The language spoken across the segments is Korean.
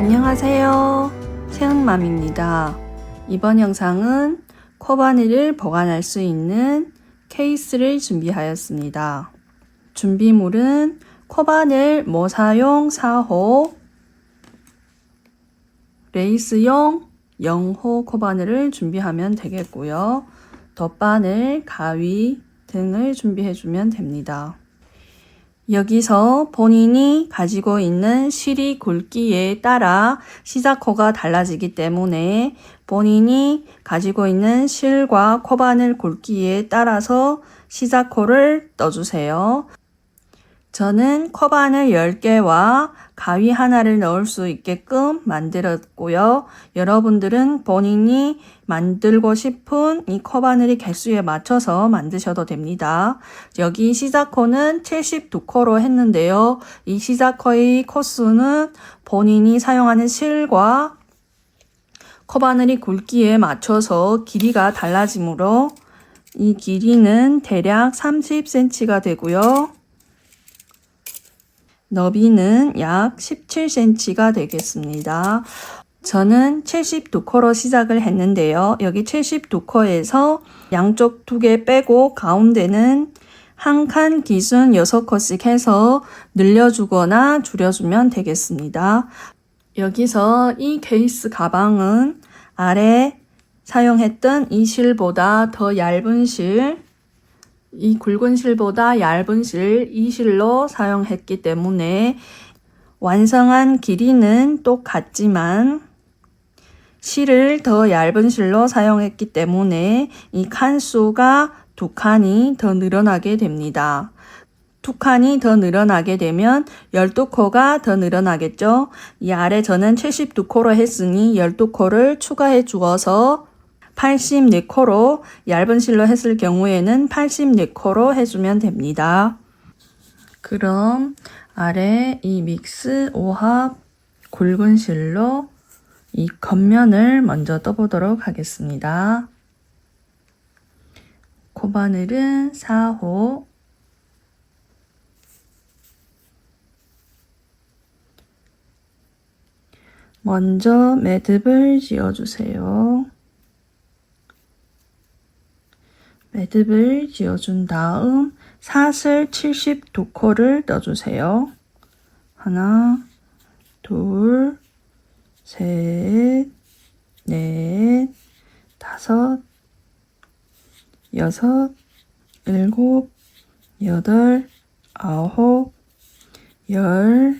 안녕하세요. 새흑맘입니다. 이번 영상은 코바늘을 보관할 수 있는 케이스를 준비하였습니다. 준비물은 코바늘 모사용 4호, 레이스용 0호 코바늘을 준비하면 되겠고요. 덧바늘, 가위 등을 준비해주면 됩니다. 여기서 본인이 가지고 있는 실이 굵기에 따라 시작코가 달라지기 때문에 본인이 가지고 있는 실과 코바늘 굵기에 따라서 시작코를 떠주세요. 저는 코바늘 10개와 가위 하나를 넣을 수 있게끔 만들었고요. 여러분들은 본인이 만들고 싶은 이 코바늘의 개수에 맞춰서 만드셔도 됩니다. 여기 시작코는 72코로 했는데요. 이 시작코의 코수는 본인이 사용하는 실과 코바늘의 굵기에 맞춰서 길이가 달라지므로 이 길이는 대략 30cm가 되고요. 너비는 약 17cm가 되겠습니다. 저는 72코로 시작을 했는데요. 여기 72코에서 양쪽 2개 빼고 가운데는 한 칸 기준 6코씩 해서 늘려주거나 줄여주면 되겠습니다. 여기서 이 케이스 가방은 아래 사용했던 이 실보다 더 얇은 실, 이 굵은 실보다 얇은 실, 이 실로 사용했기 때문에 완성한 길이는 똑같지만 실을 더 얇은 실로 사용했기 때문에 이 칸수가 2칸이 더 늘어나게 됩니다. 2칸이 더 늘어나게 되면 12코가 더 늘어나겠죠. 이 아래 저는 72코로 했으니 12코를 추가해 주어서 84코로 얇은 실로 했을 경우에는 84코로 해주면 됩니다. 그럼 아래 이 믹스 5합 굵은 실로 이 겉면을 먼저 떠보도록 하겠습니다. 코바늘은 4호, 먼저 매듭을 지어주세요. 매듭을 지어준 다음 사슬 72코를 넣어주세요. 하나, 둘, 셋, 넷, 다섯, 여섯, 일곱, 여덟, 아홉, 열,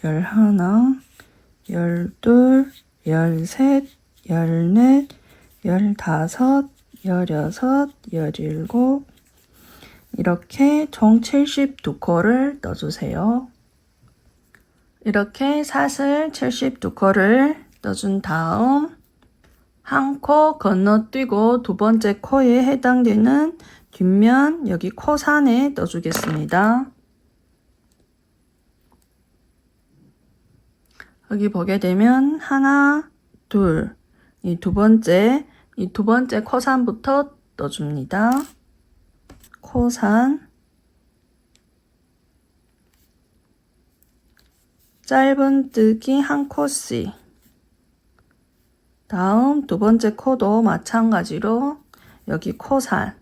열하나, 열둘, 열셋, 열넷, 열다섯, 열여섯, 열일곱 이렇게 총 72코를 넣어주세요. 이렇게 사슬 72코를 넣어준 다음 한 코 건너뛰고 두 번째 코에 해당되는 뒷면 여기 코산에 넣어주겠습니다. 여기 보게 되면 하나, 둘, 이 두 번째 코산부터 넣어줍니다. 코산, 짧은뜨기 한 코씩. 다음 두 번째 코도 마찬가지로 여기 코산,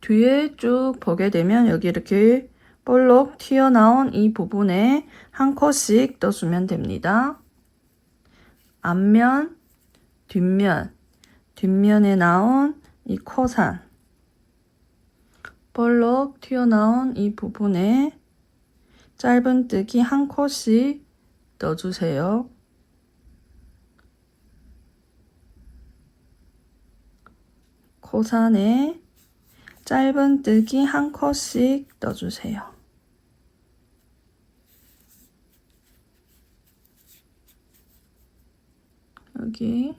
뒤에 쭉 보게 되면 여기 이렇게 볼록 튀어나온 이 부분에 한 코씩 넣어주면 됩니다. 앞면, 뒷면에 나온 이 코산, 볼록 튀어나온 이 부분에 짧은뜨기 한 코씩 넣어주세요. 코산에 짧은뜨기 한 코씩 넣어주세요. 여기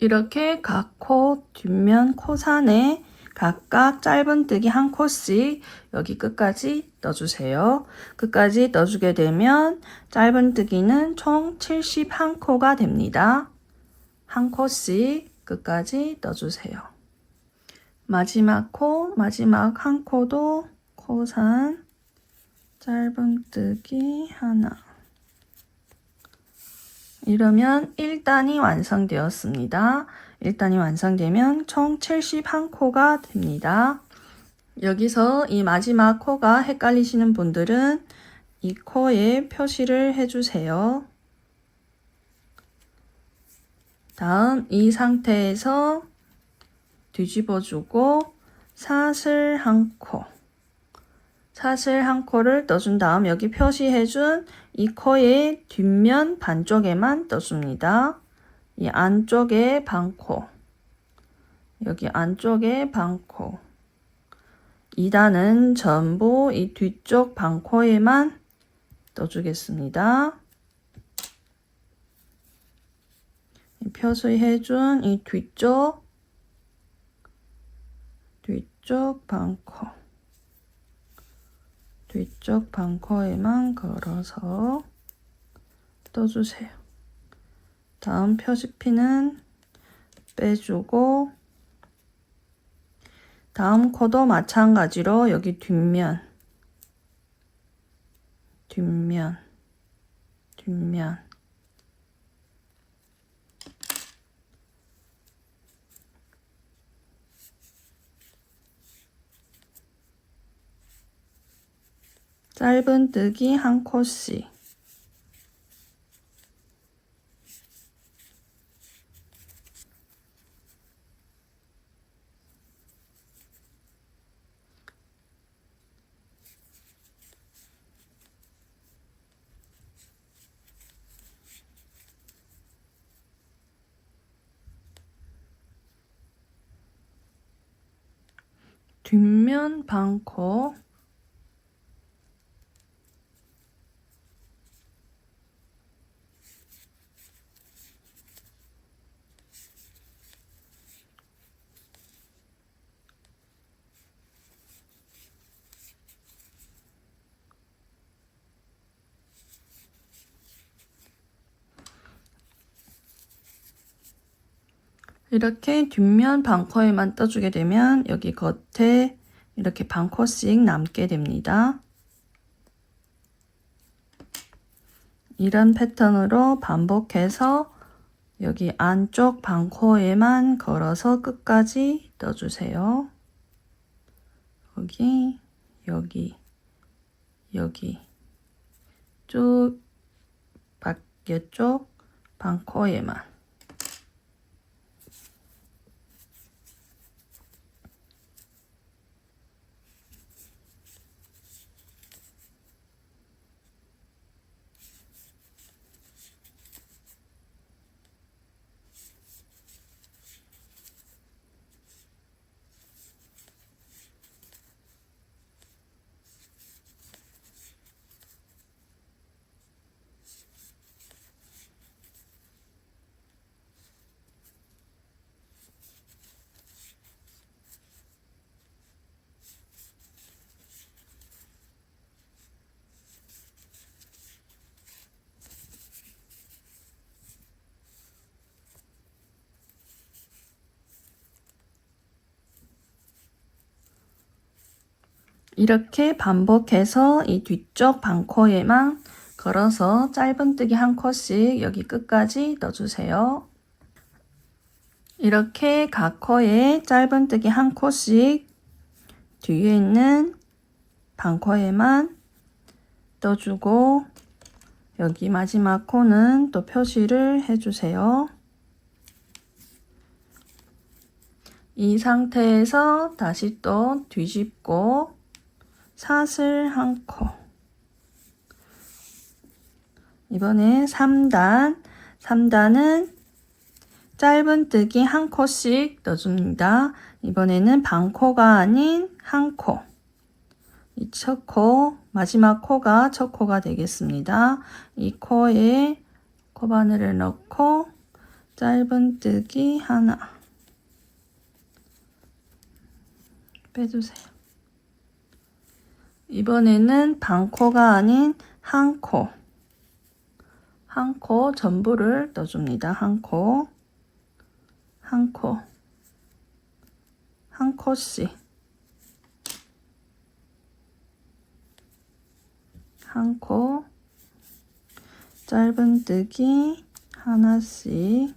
이렇게 각 코 뒷면 코산에 각각 짧은뜨기 한 코씩 여기 끝까지 떠주세요. 끝까지 떠주게 되면 짧은뜨기는 총 71코가 됩니다. 한 코씩 끝까지 떠주세요. 마지막 코, 마지막 한 코도 코산 짧은뜨기 하나. 이러면 1단이 완성되었습니다. 1단이 완성되면 총 71코가 됩니다. 여기서 이 마지막 코가 헷갈리시는 분들은 이 코에 표시를 해주세요. 다음 이 상태에서 뒤집어주고 사슬 한 코. 사슬 한 코를 떠준 다음 여기 표시해준 이 코의 뒷면 반쪽에만 떠줍니다. 이 안쪽에 반코, 여기 안쪽에 반코. 2단은 전부 이 뒤쪽 반코에만 떠주겠습니다. 표시해준 이 뒤쪽 반코. 뒤쪽 반코에만 걸어서 떠주세요. 다음 표시핀은 빼주고 다음 코도 마찬가지로 여기 뒷면 짧은뜨기 한 코씩 뒷면 반코 이렇게 뒷면 반코에만 떠주게 되면 여기 겉에 이렇게 반코씩 남게 됩니다. 이런 패턴으로 반복해서 여기 안쪽 반코에만 걸어서 끝까지 떠주세요. 여기 쭉 밖쪽 반코에만 이렇게 반복해서 이 뒤쪽 반코에만 걸어서 짧은뜨기 한 코씩 여기 끝까지 넣어주세요. 이렇게 각 코에 짧은뜨기 한 코씩 뒤에 있는 반코에만 떠주고 여기 마지막 코는 또 표시를 해주세요. 이 상태에서 다시 또 뒤집고 사슬 한 코. 이번에 3단은 짧은뜨기 한 코씩 넣어줍니다. 이번에는 반코가 아닌 한 코. 이 첫 코, 마지막 코가 첫 코가 되겠습니다. 이 코에 코바늘을 넣고 짧은뜨기 하나 빼주세요. 이번에는 반코가 아닌 한 코 전부를 넣어줍니다. 한 코씩 한 코 짧은뜨기 하나씩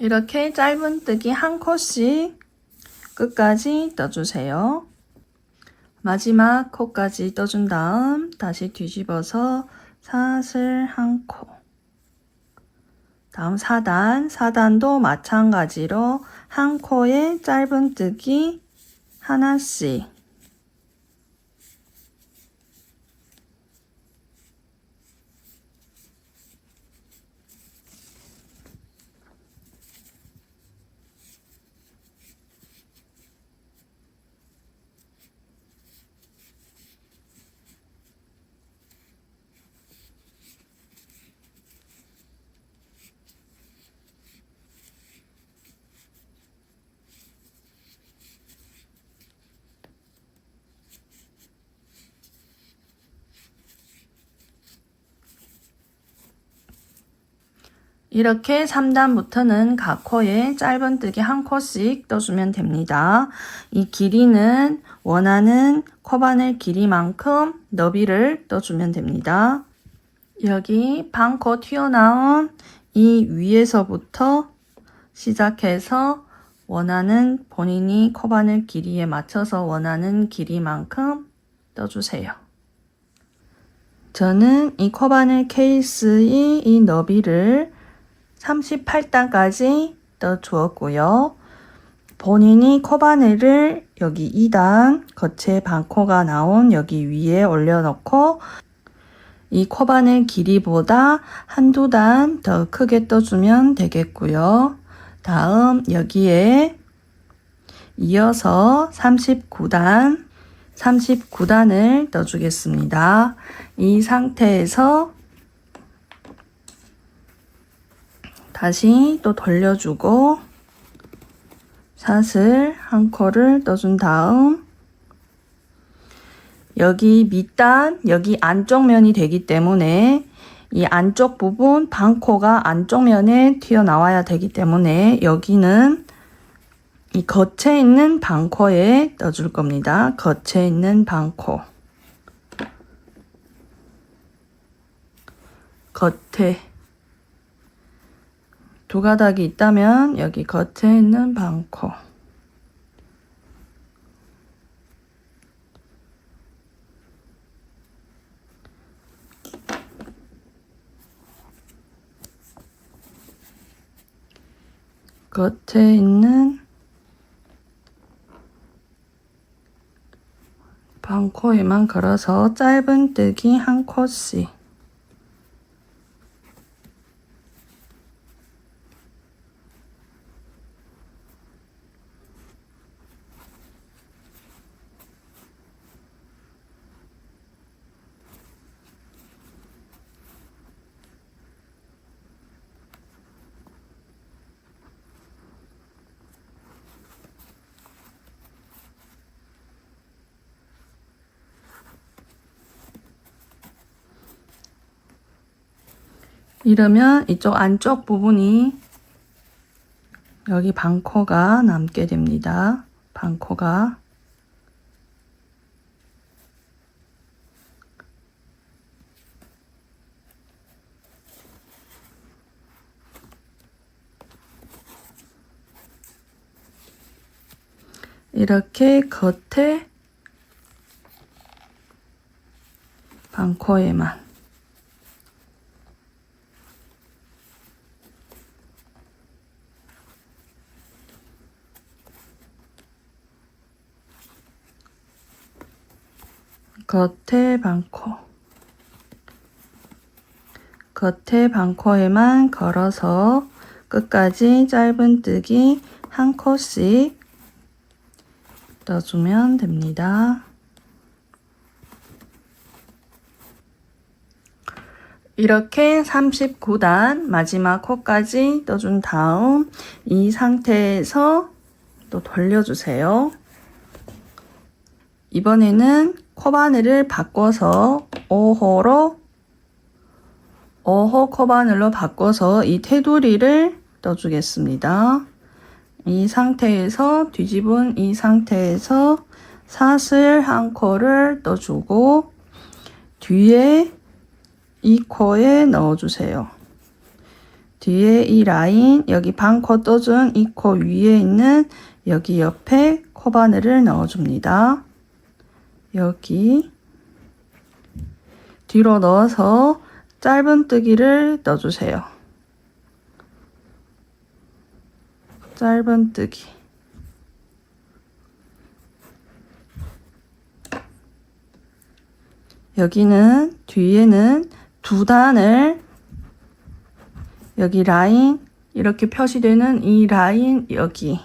이렇게 짧은뜨기 한 코씩 끝까지 떠주세요. 마지막 코까지 떠준 다음 다시 뒤집어서 사슬 한 코. 다음 4단도 마찬가지로 한 코에 짧은뜨기 하나씩 이렇게 3단부터는 각 코에 짧은뜨기 한 코씩 떠주면 됩니다. 이 길이는 원하는 코바늘 길이만큼 너비를 떠주면 됩니다. 여기 반코 튀어나온 이 위에서부터 시작해서 원하는 본인이 코바늘 길이에 맞춰서 원하는 길이만큼 떠주세요. 저는 이 코바늘 케이스의 이 너비를 38단까지 떠주었고요. 본인이 코바늘을 여기 2단 겉에 반코가 나온 여기 위에 올려놓고 이 코바늘 길이보다 한두 단 더 크게 떠주면 되겠고요. 다음 여기에 이어서 39단을 떠주겠습니다. 이 상태에서 다시 또 돌려주고 사슬 한 코를 떠준 다음 여기 밑단, 여기 안쪽 면이 되기 때문에 이 안쪽 부분 반코가 안쪽 면에 튀어나와야 되기 때문에 여기는 이 겉에 있는 반코에 떠줄 겁니다. 겉에 있는 반코. 겉에 두 가닥이 있다면 여기 겉에 있는 반코. 겉에 있는 반코에만 걸어서 짧은뜨기 한 코씩. 이러면 이쪽 안쪽 부분이 여기 반코가 남게 됩니다. 반코가. 이렇게 겉에 반코에만 겉에 반코에만 걸어서 끝까지 짧은뜨기 한 코씩 떠주면 됩니다. 이렇게 39단 마지막 코까지 떠준 다음 이 상태에서 또 돌려주세요. 이번에는 코바늘을 바꿔서 5호 코바늘로 바꿔서 이 테두리를 떠주겠습니다. 이 상태에서 뒤집은 이 상태에서 사슬 한 코를 떠주고 뒤에 이 코에 넣어주세요. 뒤에 이 라인 여기 반코 떠준 이 코 위에 있는 여기 옆에 코바늘을 넣어줍니다. 여기 뒤로 넣어서 짧은뜨기를 떠주세요. 짧은뜨기. 여기는 뒤에는 두 단을 여기 라인 이렇게 표시되는 이 라인 여기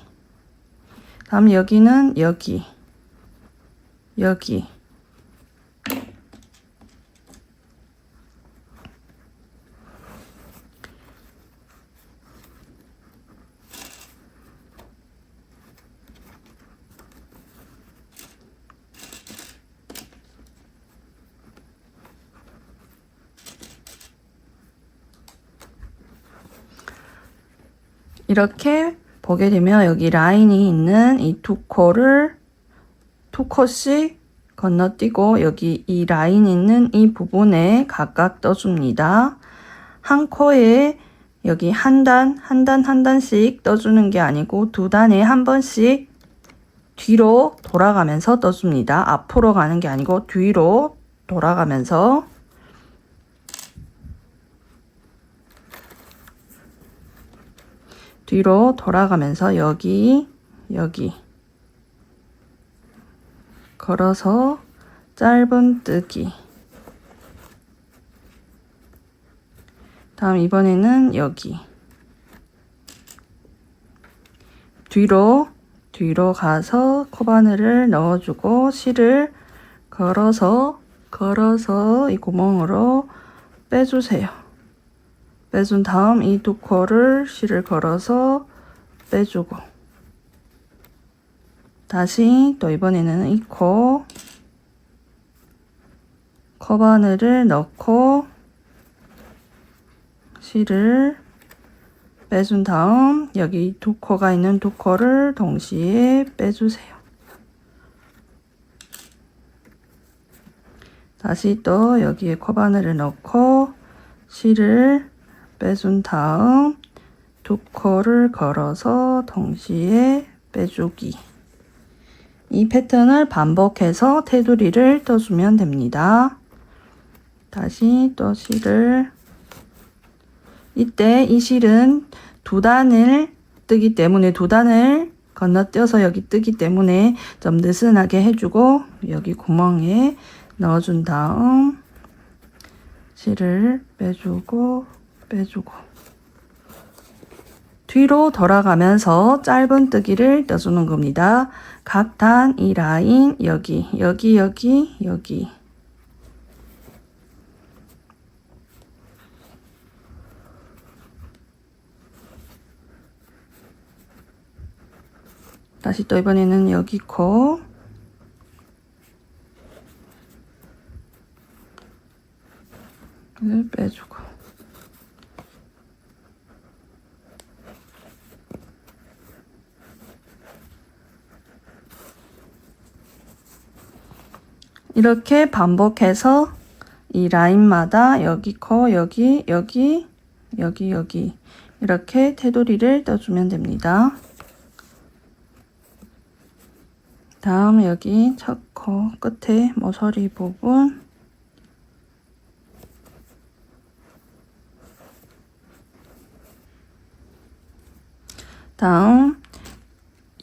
다음 여기는 여기 이렇게 보게 되면 여기 라인이 있는 이 두 코씩 건너뛰고 여기 이 라인 있는 이 부분에 각각 떠줍니다. 한 코에 여기 한 단씩 떠주는 게 아니고 두 단에 한 번씩 뒤로 돌아가면서 떠줍니다. 앞으로 가는 게 아니고 뒤로 돌아가면서 여기 걸어서 짧은뜨기. 다음 이번에는 여기 뒤로 가서 코바늘을 넣어주고 실을 걸어서 이 구멍으로 빼주세요. 빼준 다음 이 두 코를 실을 걸어서 빼주고 다시 또 이번에는 이 코바늘을 넣고 실을 빼준 다음 여기 두 코가 있는 두 코를 동시에 빼주세요. 다시 또 여기에 코바늘을 넣고 실을 빼준 다음 두 코를 걸어서 동시에 빼주기. 이 패턴을 반복해서 테두리를 떠주면 됩니다. 다시 또 실을 이때 이 실은 두 단을 뜨기 때문에 두 단을 건너뛰어서 여기 뜨기 때문에 좀 느슨하게 해주고 여기 구멍에 넣어준 다음 실을 빼주고 뒤로 돌아가면서 짧은뜨기를 떠주는 겁니다. 각 단 이 라인 여기 다시 또 이번에는 여기 코를 빼주고 이렇게 반복해서 이 라인마다 여기 코, 여기, 여기, 여기, 여기 이렇게 테두리를 떠주면 됩니다. 다음 여기 첫 코 끝에 모서리 부분 다음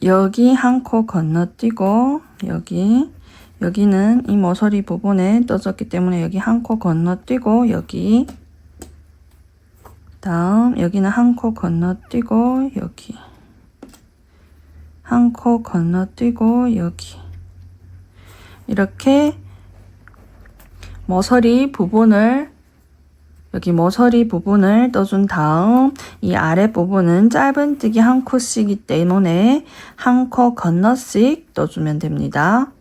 여기 한 코 건너뛰고 여기는 이 모서리 부분에 떠졌기 때문에 여기 한 코 건너뛰고 여기 다음 여기는 한 코 건너뛰고 여기 한 코 건너뛰고 여기 이렇게 모서리 부분을 여기 모서리 부분을 떠준 다음 이 아래 부분은 짧은뜨기 한 코씩이기 때문에 한 코 건너씩 떠주면 됩니다.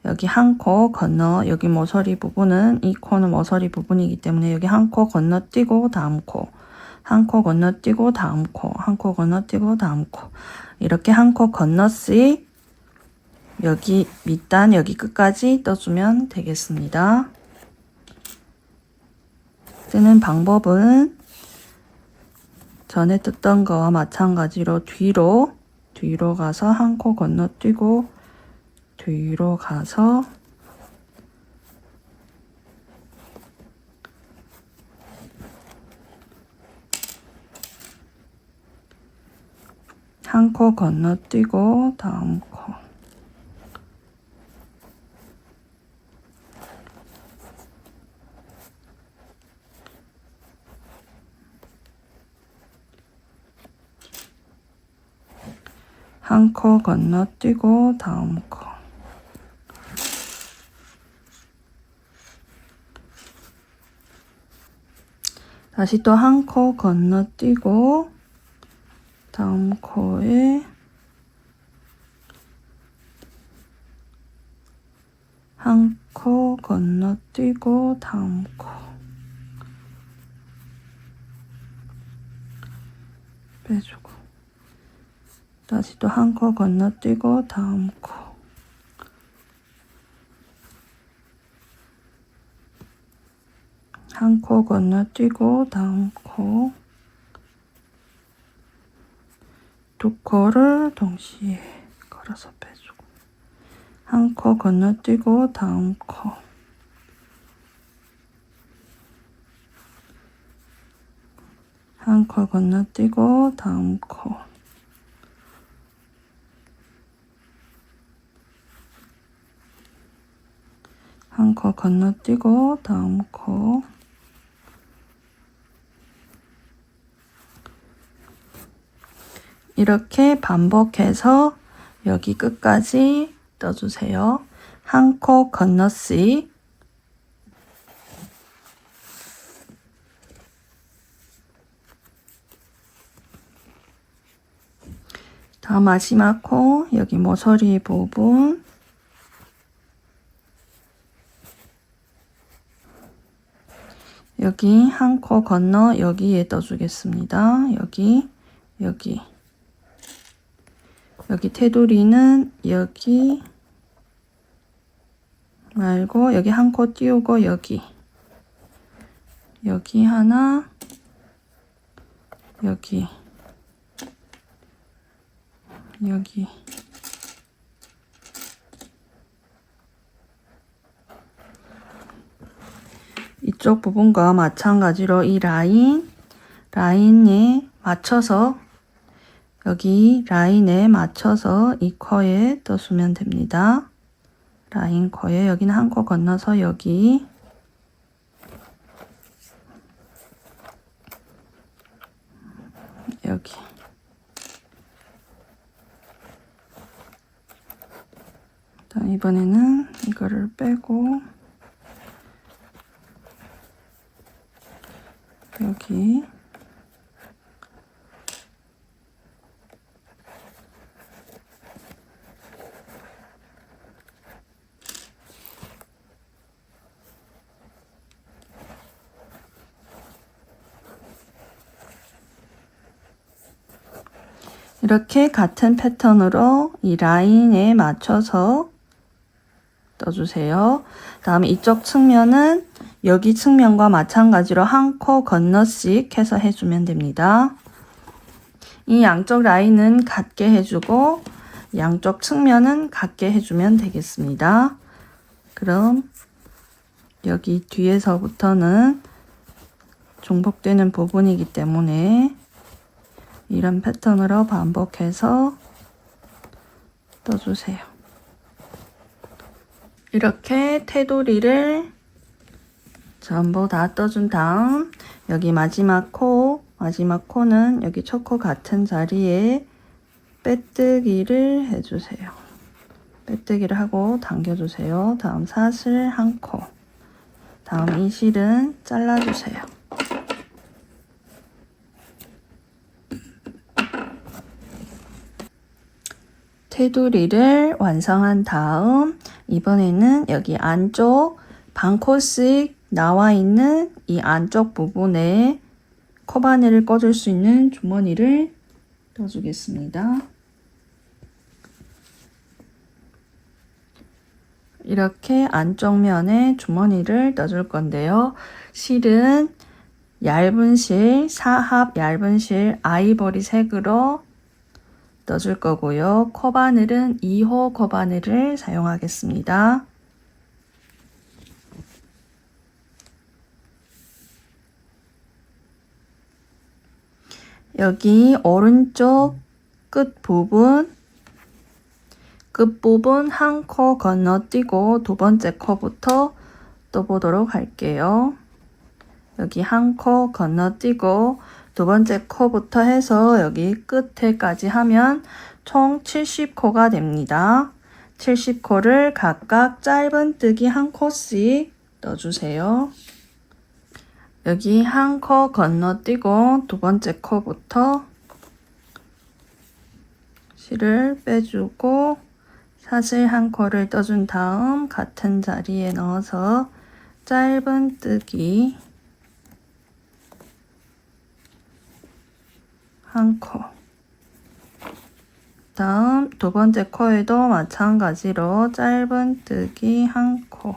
여기 한 코 건너 여기 모서리 부분은 이 코는 모서리 부분이기 때문에 여기 한 코 건너뛰고 다음 코 한 코 건너뛰고 다음 코 한 코 건너뛰고 다음 코 이렇게 한 코 건너씩 여기 밑단 여기 끝까지 떠주면 되겠습니다. 뜨는 방법은 전에 떴던 거와 마찬가지로 뒤로 가서 한 코 건너뛰고 뒤로 가서 한 코 건너뛰고 다음 코 한 코 건너뛰고 다음 코 다시 또 한 코 건너뛰고 다음 코에 한 코 건너뛰고 다음 코 빼주고 다시 또 한 코 건너뛰고 다음 코 한 코 건너뛰고 다음 코 두 코를 동시에 걸어서 빼주고 한 코 건너뛰고 다음 코 한 코 건너뛰고 다음 코 한 코 건너뛰고 다음 코 이렇게 반복해서 여기 끝까지 떠주세요. 한 코 건너씩 다음 마지막 코 여기 모서리 부분 여기 한 코 건너 여기에 떠주겠습니다. 여기 테두리는 여기 말고 여기 한 코 띄우고 여기 하나 여기 이쪽 부분과 마찬가지로 이 라인에 맞춰서 여기 라인에 맞춰서 이 코에 떠주면 됩니다. 라인 코에 여기는 한 코 건너서 여기 이번에는 이거를 빼고 여기 이렇게 같은 패턴으로 이 라인에 맞춰서 떠주세요. 다음에 이쪽 측면은 여기 측면과 마찬가지로 한 코 건너씩 해서 해주면 됩니다. 이 양쪽 라인은 같게 해주고 양쪽 측면은 같게 해주면 되겠습니다. 그럼 여기 뒤에서부터는 중복되는 부분이기 때문에 이런 패턴으로 반복해서 떠주세요. 이렇게 테두리를 전부 다 떠준 다음 여기 마지막 코는 여기 첫 코 같은 자리에 빼뜨기를 해주세요. 빼뜨기를 하고 당겨주세요. 다음 사슬 한 코. 다음 이 실은 잘라주세요. 테두리를 완성한 다음 이번에는 여기 안쪽 반 코씩 나와 있는 이 안쪽 부분에 코바늘을 꽂을 수 있는 주머니를 떠주겠습니다. 이렇게 안쪽 면에 주머니를 떠줄 건데요. 실은 얇은 실, 사합 얇은 실 아이보리 색으로 떠줄 거고요. 코바늘은 2호 코바늘을 사용하겠습니다. 여기 오른쪽 끝부분 한 코 건너뛰고 두 번째 코부터 떠보도록 할게요. 여기 한 코 건너뛰고 두 번째 코부터 해서 여기 끝에까지 하면 총 70코가 됩니다. 70코를 각각 짧은뜨기 한 코씩 떠주세요. 여기 한 코 건너뛰고 두 번째 코부터 실을 빼주고 사슬 한 코를 떠준 다음 같은 자리에 넣어서 짧은뜨기 한 코. 다음 두 번째 코에도 마찬가지로 짧은뜨기 한 코.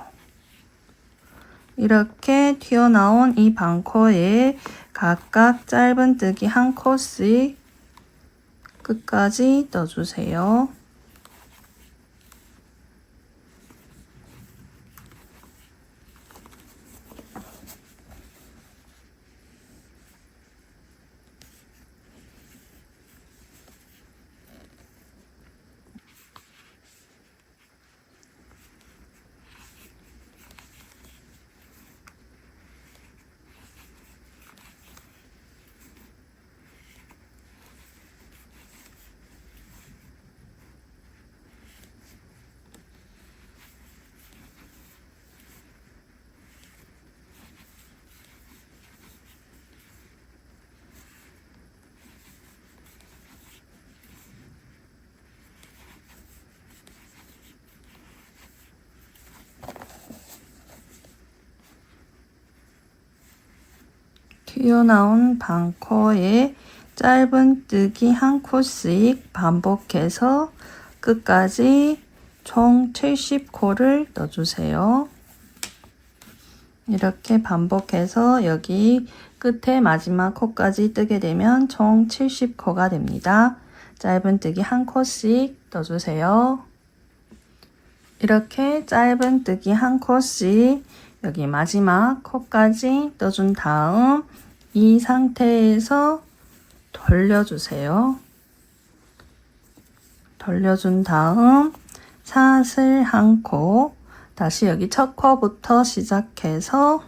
이렇게 튀어나온 이 반코에 각각 짧은뜨기 한 코씩 끝까지 떠주세요. 튀어나온 반코에 짧은뜨기 한 코씩 반복해서 끝까지 총 70코를 넣어주세요. 이렇게 반복해서 여기 끝에 마지막 코까지 뜨게 되면 총 70코가 됩니다. 짧은뜨기 한 코씩 넣어주세요. 이렇게 짧은뜨기 한 코씩 여기 마지막 코까지 떠준 다음 이 상태에서 돌려주세요. 돌려준 다음 사슬 한 코, 다시 여기 첫 코부터 시작해서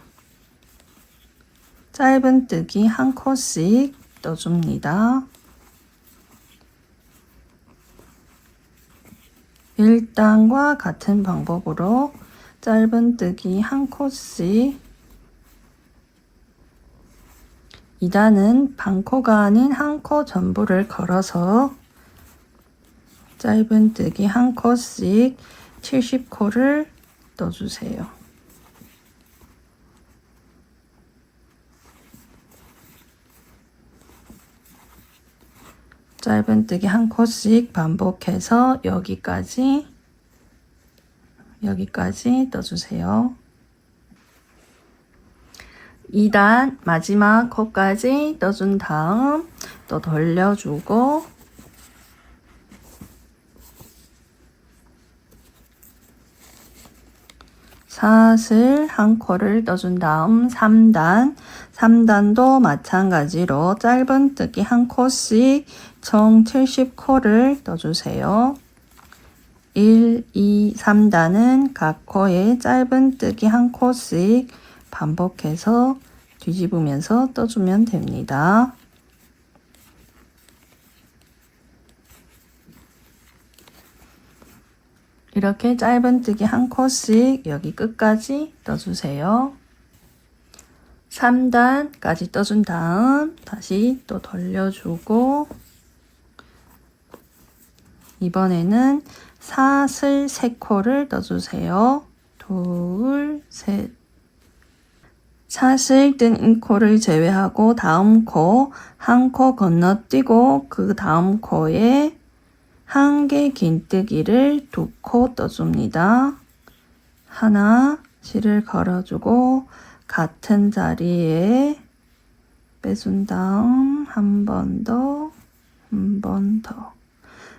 짧은뜨기 한 코씩 떠줍니다. 1단과 같은 방법으로 짧은뜨기 한 코씩 2단은 반코가 아닌 한 코 전부를 걸어서 짧은뜨기 한 코씩 70코를 떠주세요. 짧은뜨기 한 코씩 반복해서 여기까지 여기까지 떠주세요. 2단 마지막 코까지 떠준 다음 또 돌려주고 사슬 한 코를 떠준 다음 3단도 마찬가지로 짧은뜨기 한 코씩 총 70코를 떠주세요. 1, 2, 3단은 각 코에 짧은뜨기 한 코씩 반복해서 뒤집으면서 떠주면 됩니다. 이렇게 짧은뜨기 한 코씩 여기 끝까지 떠주세요. 3단까지 떠준 다음 다시 또 돌려주고 이번에는 사슬 3코를 떠주세요. 둘, 셋. 사슬 뜬 코를 제외하고 다음 코 한 코 건너뛰고 그 다음 코에 한 개 긴뜨기를 2코 떠줍니다. 하나, 실을 걸어주고 같은 자리에 빼준 다음 한 번 더, 한 번 더.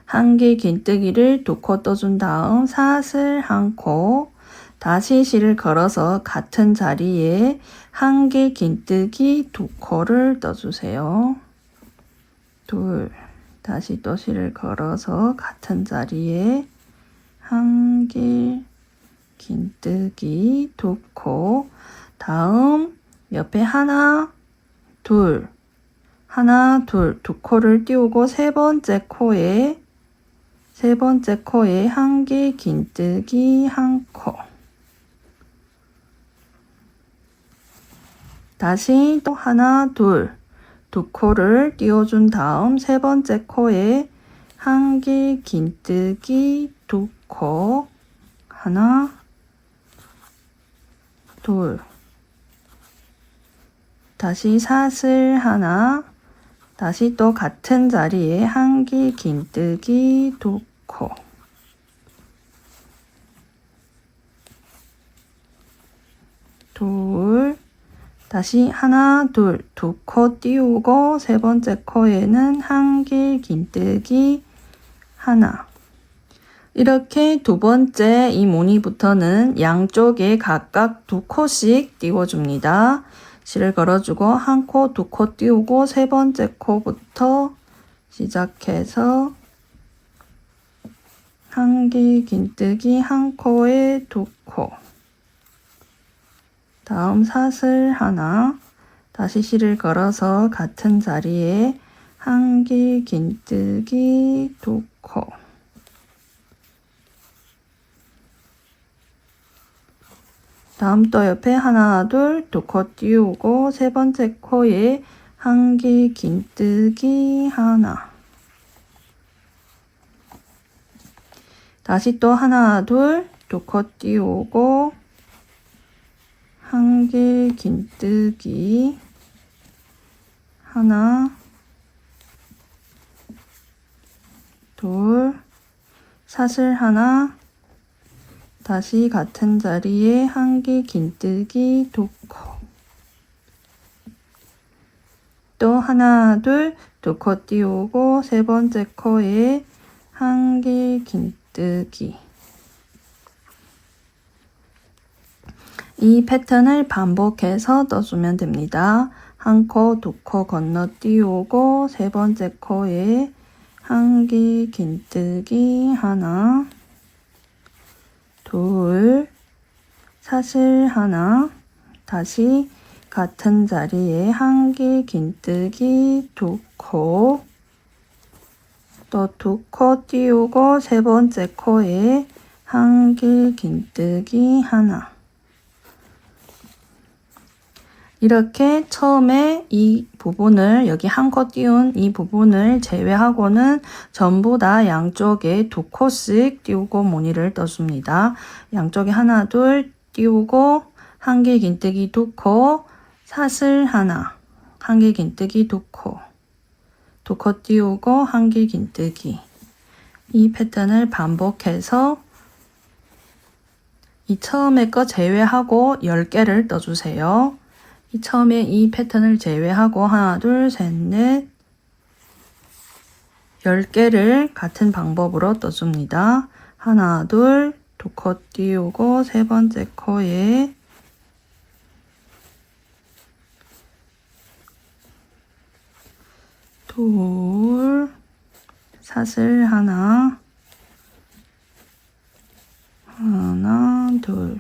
한 개 긴뜨기를 2코 떠준 다음 사슬 한 코, 다시 실을 걸어서 같은 자리에 한 개 긴뜨기 2코를 떠주세요. 둘, 다시 또 실을 걸어서 같은 자리에 한 개 긴뜨기 2코, 다음 옆에 하나, 둘, 2코를 띄우고 세 번째 코에 한 개 긴뜨기 1코, 다시 또 하나, 2코를 띄워준 다음 세 번째 코에 한 개 긴뜨기 2코, 하나, 둘, 다시 사슬 하나, 다시 또 같은 자리에 한 개 긴뜨기 2코, 둘, 다시 하나, 2코 띄우고 세 번째 코에는 한 개 긴뜨기 하나. 이렇게 두 번째 이 무늬부터는 양쪽에 각각 2코씩 띄워줍니다. 실을 걸어주고 한 코, 2코 띄우고 세 번째 코부터 시작해서 한 개 긴뜨기 한 코에 2코, 다음 사슬 하나, 다시 실을 걸어서 같은 자리에 한 개 긴뜨기 2코, 다음 또 옆에 하나, 2코 띄우고 세 번째 코에 한 개 긴뜨기 하나, 다시 또 하나, 2코 띄우고 한 개 긴뜨기 하나, 둘, 사슬 하나, 다시 같은 자리에 한 개 긴뜨기 2코, 또 하나, 2코 띄우고 세 번째 코에 한 개 긴뜨기. 이 패턴을 반복해서 떠주면 됩니다. 한 코, 2코 건너띄우고 세 번째 코에 한 개 긴뜨기 하나, 둘, 사슬 하나, 다시 같은 자리에 한 개 긴뜨기 2코, 또 2코 띄우고 세 번째 코에 한 개 긴뜨기 하나. 이렇게 처음에 이 부분을 여기 한 코 띄운 이 부분을 제외하고는 전부 다 양쪽에 2코씩 띄우고 무늬를 떠줍니다. 양쪽에 하나, 띄우고 한 개 긴뜨기 2코, 사슬 하나, 한 개 긴뜨기 2코, 2코 띄우고 한 개 긴뜨기. 이 패턴을 반복해서 이 처음에 거 제외하고 10개를 떠주세요. 이 처음에 이 패턴을 제외하고 하나, 둘, 셋, 넷, 10개를 같은 방법으로 떠줍니다. 하나, 둘, 두 코 띄우고 세 번째 코에 둘, 사슬 하나, 둘.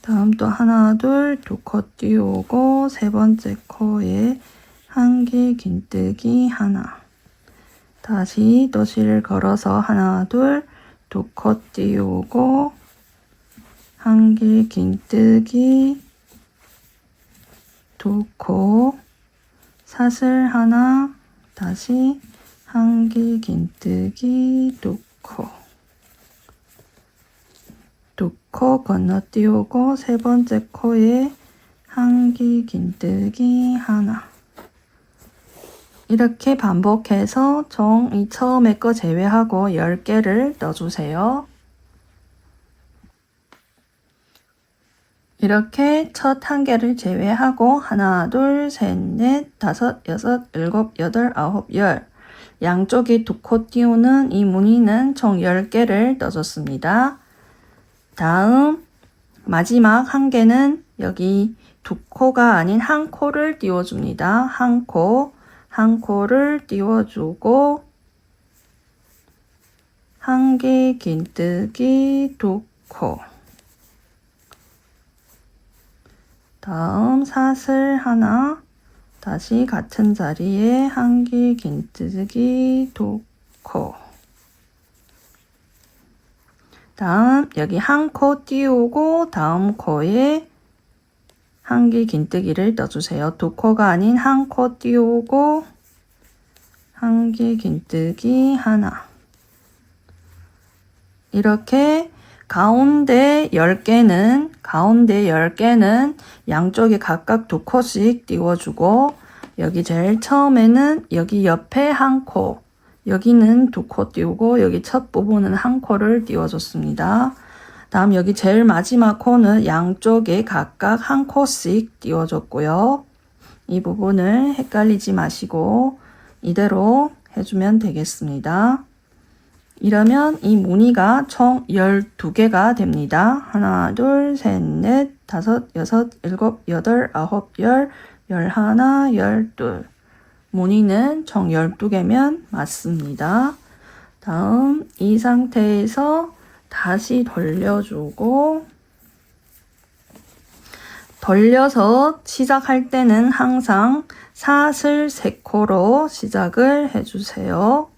다음 또 하나, 둘, 두 코 띄우고 세 번째 코에 한길 긴뜨기 하나. 다시 또 실을 걸어서 하나, 둘, 두 코 띄우고 한길 긴뜨기 두 코, 사슬 하나, 다시 한길 긴뜨기 두 코. 두 코 건너띄우고 세 번째 코에 한길 긴뜨기 하나. 이렇게 반복해서 총 이 처음에 거 제외하고 10개를 떠주세요. 이렇게 첫 한 개를 제외하고 하나, 둘, 셋, 넷, 다섯, 여섯, 일곱, 여덟, 아홉, 열. 양쪽에 두 코 띄우는 이 무늬는 총 10개를 떠줬습니다. 다음 마지막 한 개는 여기 두 코가 아닌 한 코를 띄워줍니다. 한 코를 띄워주고 한길 긴뜨기 두 코. 다음 사슬 하나, 다시 같은 자리에 한길 긴뜨기 두 코. 다음 여기 한 코 띄우고 다음 코에 한길 긴뜨기를 떠주세요. 두 코가 아닌 한 코 띄우고 한길 긴뜨기 하나. 이렇게 가운데 10개는 양쪽에 각각 두 코씩 띄워주고 여기 제일 처음에는 여기 옆에 한 코, 여기는 두 코 띄우고 여기 첫 부분은 한 코를 띄워줬습니다. 다음 여기 제일 마지막 코는 양쪽에 각각 한 코씩 띄워줬고요. 이 부분을 헷갈리지 마시고 이대로 해주면 되겠습니다. 이러면 이 무늬가 총 12개가 됩니다. 하나, 둘, 셋, 넷, 다섯, 여섯, 일곱, 여덟, 아홉, 열, 열하나, 열둘. 무늬는 총 12개면 맞습니다. 다음 이 상태에서 다시 돌려주고 돌려서 시작할 때는 항상 사슬 3코로 시작을 해주세요.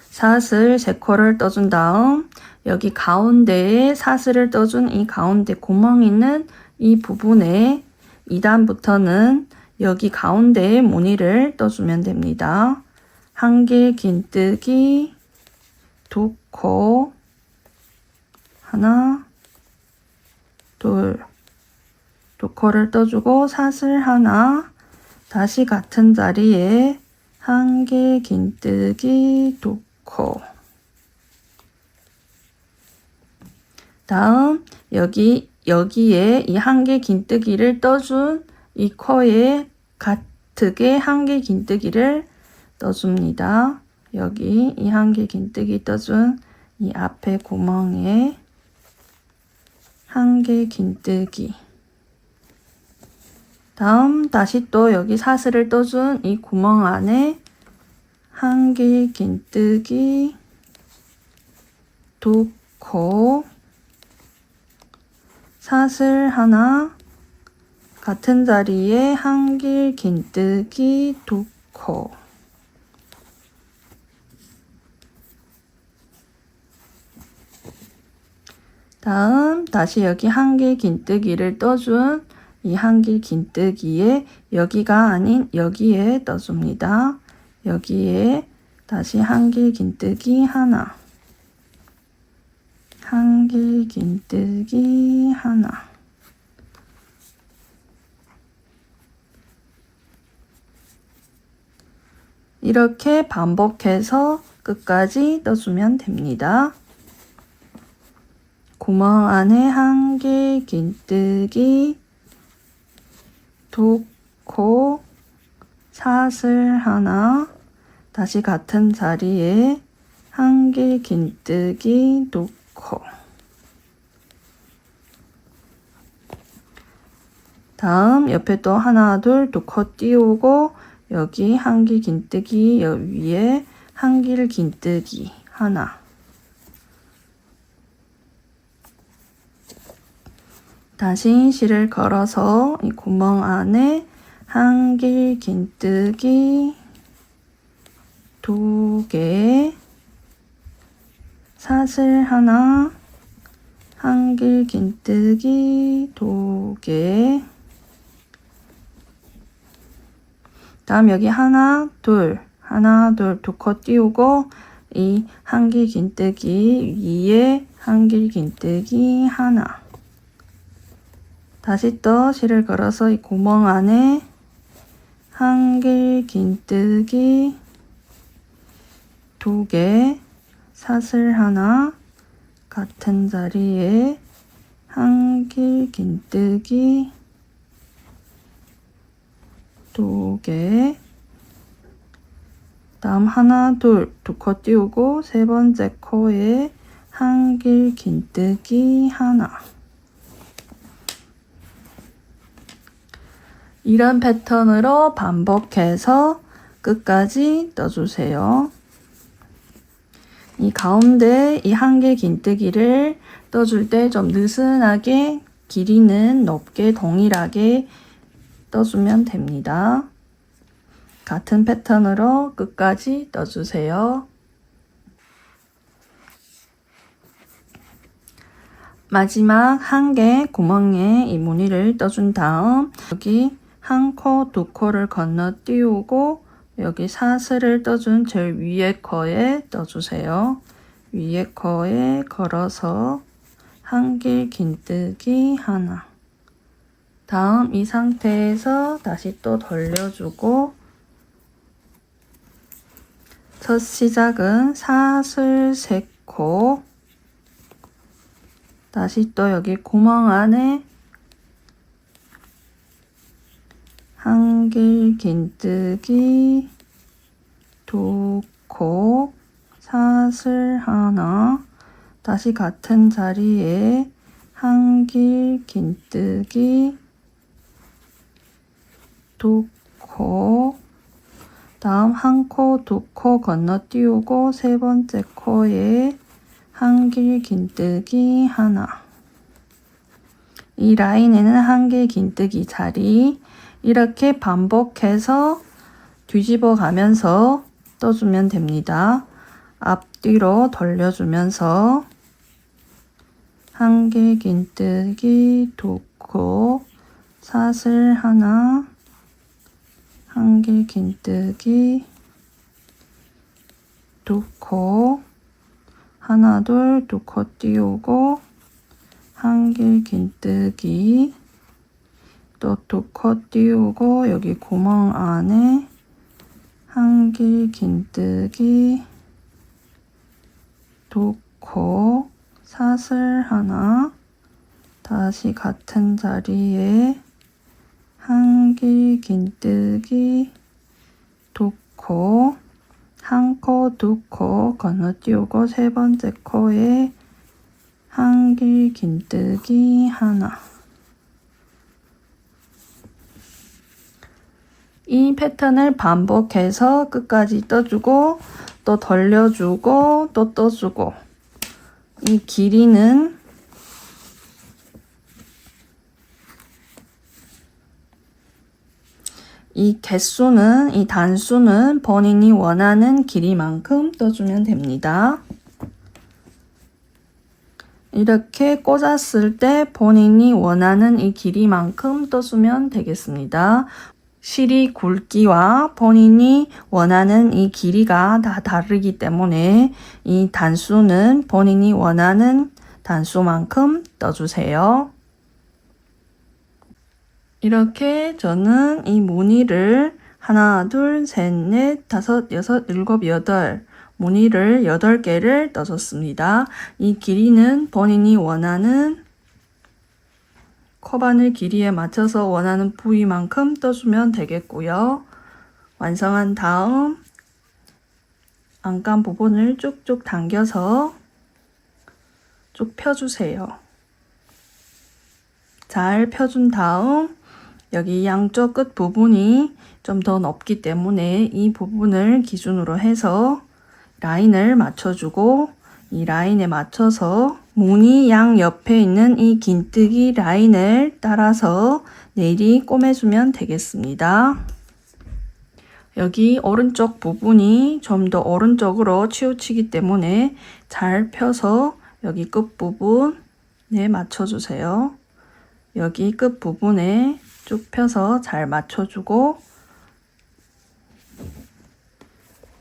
사슬 3코를 떠준 다음 여기 가운데에 사슬을 떠준 이 가운데 구멍 있는 이 부분에 2단부터는 여기 가운데에 무늬를 떠주면 됩니다. 한길 긴뜨기 두 코 하나 둘 두 코를 떠주고 사슬 하나 다시 같은 자리에 한길 긴뜨기 두 코. 다음 여기에 이 한길 긴뜨기를 떠준 이 코에 같게 한길 긴뜨기를 떠줍니다. 여기 이 한길 긴뜨기 떠준 이 앞에 구멍에 한길 긴뜨기. 다음 다시 또 여기 사슬을 떠준 이 구멍 안에 한길 긴뜨기 두 코, 사슬 하나, 같은 자리에 한길 긴뜨기 두 코. 다음 다시 여기 한길 긴뜨기를 떠준 이 한길 긴뜨기에 여기가 아닌 여기에 떠줍니다. 여기에 다시 한길 긴뜨기 하나, 한길 긴뜨기 하나. 이렇게 반복해서 끝까지 떠주면 됩니다. 구멍 안에 한길 긴뜨기 두 코 사슬 하나, 다시 같은 자리에 한길 긴뜨기 두 코. 다음 옆에 또 하나 둘 두 코 띄우고 여기 한길 긴뜨기, 여기 위에 한길 긴뜨기 하나. 다시 실을 걸어서 이 구멍 안에 한길 긴뜨기 두 개, 사슬 하나, 한길 긴뜨기 두 개. 다음 여기 하나 둘 두 코 띄우고 이 한길 긴뜨기 위에 한길 긴뜨기 하나. 다시 또 실을 걸어서 이 구멍 안에 한길 긴뜨기 두 개, 사슬 하나, 같은 자리에 한길 긴뜨기 두 개. 다음 하나 둘 두 코 띄우고 세 번째 코에 한길 긴뜨기 하나. 이런 패턴으로 반복해서 끝까지 떠주세요. 이 가운데 이 한길 긴뜨기를 떠줄 때 좀 느슨하게 길이는 높게 동일하게 떠주면 됩니다. 같은 패턴으로 끝까지 떠주세요. 마지막 한 개 구멍에 이 무늬를 떠준 다음 여기 한 코, 두 코를 건너띄우고 여기 사슬을 떠준 제일 위에 코에 떠주세요. 위에 코에 걸어서 한길 긴뜨기 하나. 다음 이 상태에서 다시 또 돌려주고 첫 시작은 사슬 세 코, 다시 또 여기 구멍 안에 한길 긴뜨기 두 코, 사슬 하나, 다시 같은 자리에 한길 긴뜨기 두 코, 다음 한 코, 두 코 건너띄우고 세 번째 코에 한길 긴뜨기 하나. 이 라인에는 한길 긴뜨기 자리 이렇게 반복해서 뒤집어 가면서 떠주면 됩니다. 앞뒤로 돌려주면서 한길 긴뜨기 두 코, 사슬 하나, 한길 긴뜨기 두 코, 하나 둘 두 코 띄우고 한길 긴뜨기 또 두 코 띄우고 여기 구멍 안에 한길 긴뜨기 두 코, 사슬 하나, 다시 같은 자리에 한길 긴뜨기 두 코, 한 코, 두 코 건너띄우고 세 번째 코에 한길 긴뜨기 하나. 이 패턴을 반복해서 끝까지 떠주고 또 돌려주고 또 떠주고 이 길이는 이 개수는 이 단수는 본인이 원하는 길이만큼 떠주면 됩니다. 이렇게 꽂았을 때 본인이 원하는 이 길이만큼 떠주면 되겠습니다. 실이 굵기와 본인이 원하는 이 길이가 다 다르기 때문에 이 단수는 본인이 원하는 단수만큼 떠주세요. 이렇게 저는 이 무늬를 하나, 둘, 셋, 넷, 다섯, 여섯, 일곱, 여덟 무늬를 8개를 떠줬습니다. 이 길이는 본인이 원하는 코바늘 길이에 맞춰서 원하는 부위만큼 떠주면 되겠고요. 완성한 다음 안감 부분을 쭉쭉 당겨서 쭉 펴주세요. 잘 펴준 다음 여기 양쪽 끝 부분이 좀 더 넓기 때문에 이 부분을 기준으로 해서 라인을 맞춰주고 이 라인에 맞춰서 무늬 양 옆에 있는 이 긴뜨기 라인을 따라서 내리 꼬매주면 되겠습니다. 여기 오른쪽 부분이 좀 더 오른쪽으로 치우치기 때문에 잘 펴서 여기 끝부분에 맞춰주세요. 여기 끝부분에 쭉 펴서 잘 맞춰주고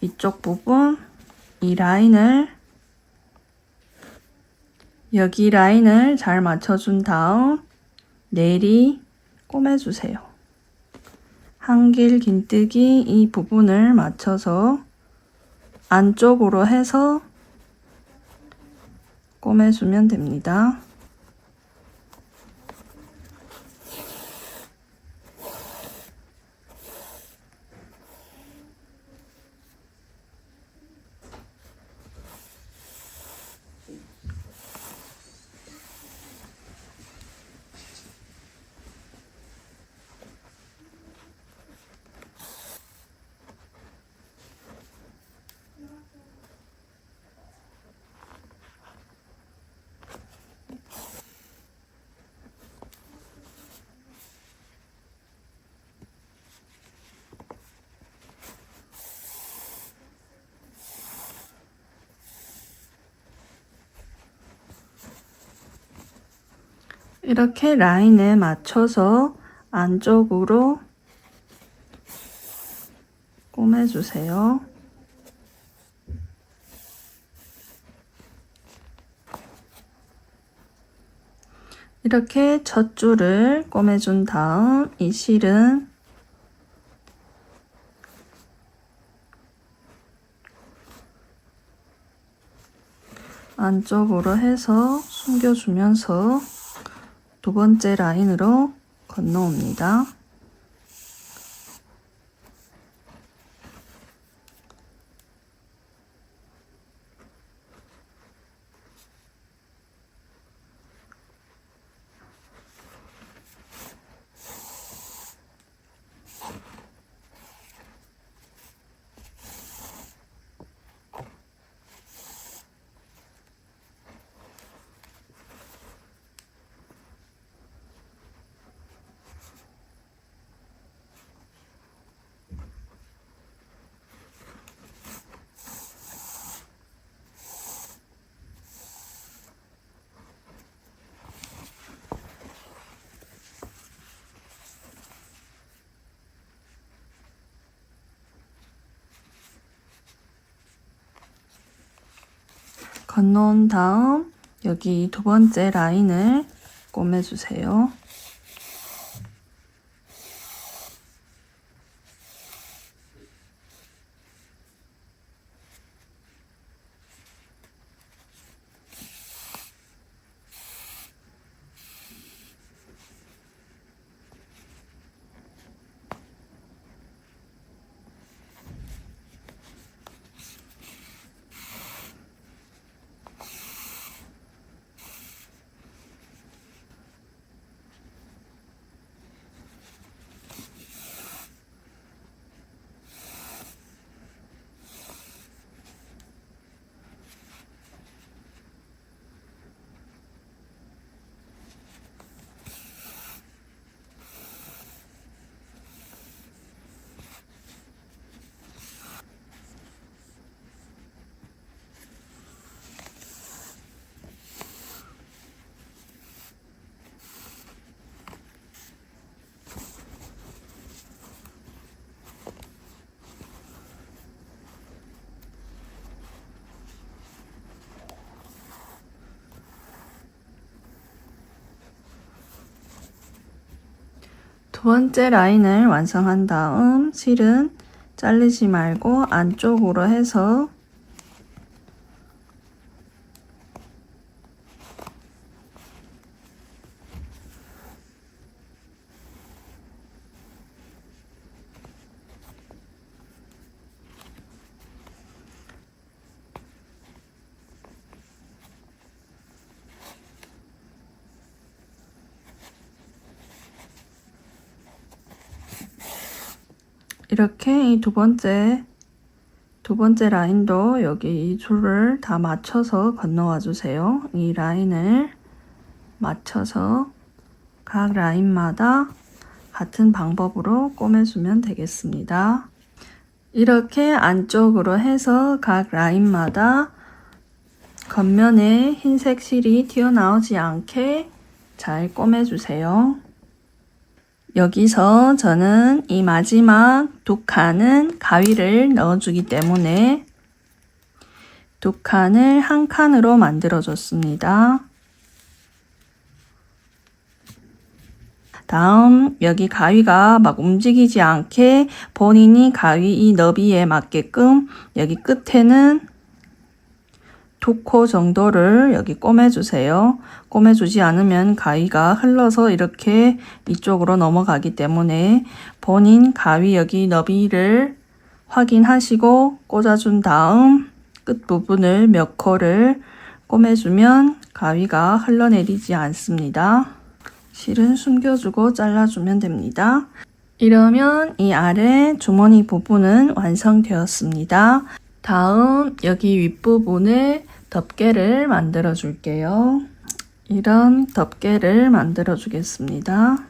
이쪽 부분 이 라인을 여기 라인을 잘 맞춰준 다음 내리 꼬매주세요. 한길 긴뜨기 이 부분을 맞춰서 안쪽으로 해서 꼬매주면 됩니다. 이렇게 라인에 맞춰서 안쪽으로 꼬매주세요. 이렇게 첫 줄을 꼬매준 다음 이 실은 안쪽으로 해서 숨겨주면서 두 번째 라인으로 건너옵니다. 건너온 다음 여기 두 번째 라인을 꼬매주세요. 두 번째 라인을 완성한 다음 실은 자르지 말고 안쪽으로 해서 이렇게 이 두 번째 라인도 여기 이 줄을 다 맞춰서 건너와 주세요. 이 라인을 맞춰서 각 라인마다 같은 방법으로 꼬매주면 되겠습니다. 이렇게 안쪽으로 해서 각 라인마다 겉면에 흰색 실이 튀어나오지 않게 잘 꼬매주세요. 여기서 저는 이 마지막 두 칸은 가위를 넣어주기 때문에 두 칸을 한 칸으로 만들어줬습니다. 다음 여기 가위가 막 움직이지 않게 본인이 가위 이 너비에 맞게끔 여기 끝에는 2코 정도를 여기 꼬매주세요. 꼬매주지 않으면 가위가 흘러서 이렇게 이쪽으로 넘어가기 때문에 본인 가위 여기 너비를 확인하시고 꽂아준 다음 끝부분을 몇 코를 꼬매주면 가위가 흘러내리지 않습니다. 실은 숨겨주고 잘라주면 됩니다. 이러면 이 아래 주머니 부분은 완성되었습니다. 다음 여기 윗부분에 덮개를 만들어 줄게요. 이런 덮개를 만들어 주겠습니다.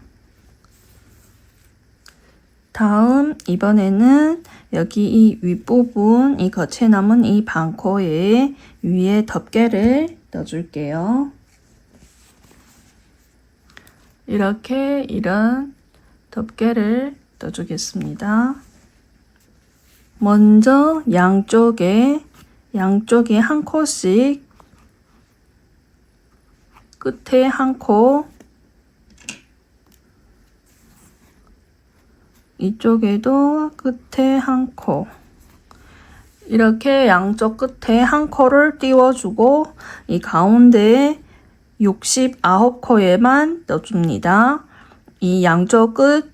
다음 이번에는 여기 이 윗부분 이 거체 남은 이 반코에 위에 덮개를 넣어줄게요. 이렇게 이런 덮개를 넣어주겠습니다. 먼저 양쪽에 한 코씩 끝에 한 코, 이쪽에도 끝에 한 코, 이렇게 양쪽 끝에 한 코를 띄워주고 이 가운데에 69코에만 넣어줍니다. 이 양쪽 끝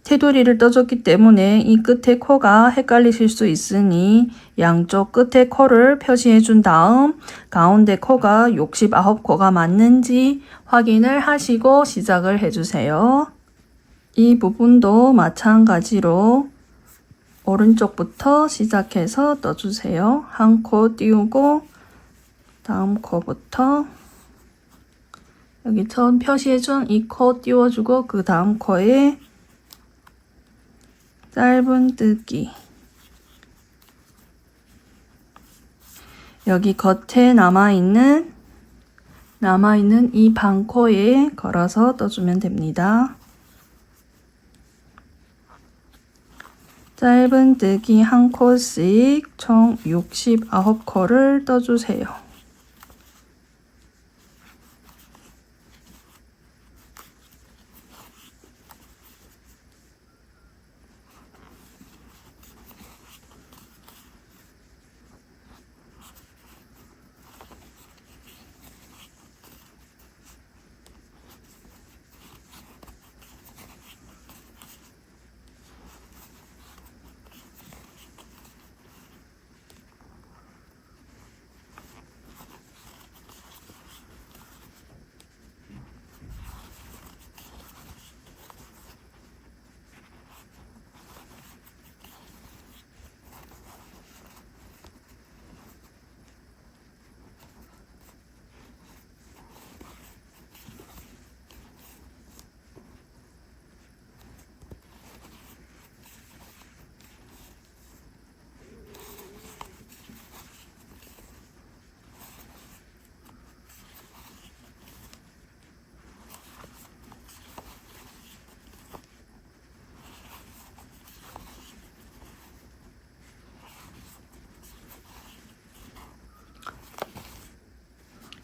테두리를 떠줬기 때문에 이 끝에 코가 헷갈리실 수 있으니 양쪽 끝에 코를 표시해 준 다음 가운데 코가 69코가 맞는지 확인을 하시고 시작을 해주세요. 이 부분도 마찬가지로 오른쪽부터 시작해서 떠주세요. 한 코 띄우고 다음 코부터 여기 처음 표시해준 이 코 띄워주고 그 다음 코에 짧은뜨기 여기 겉에 남아있는 이 반코에 걸어서 떠주면 됩니다. 짧은뜨기 한 코씩 총 69코를 떠주세요.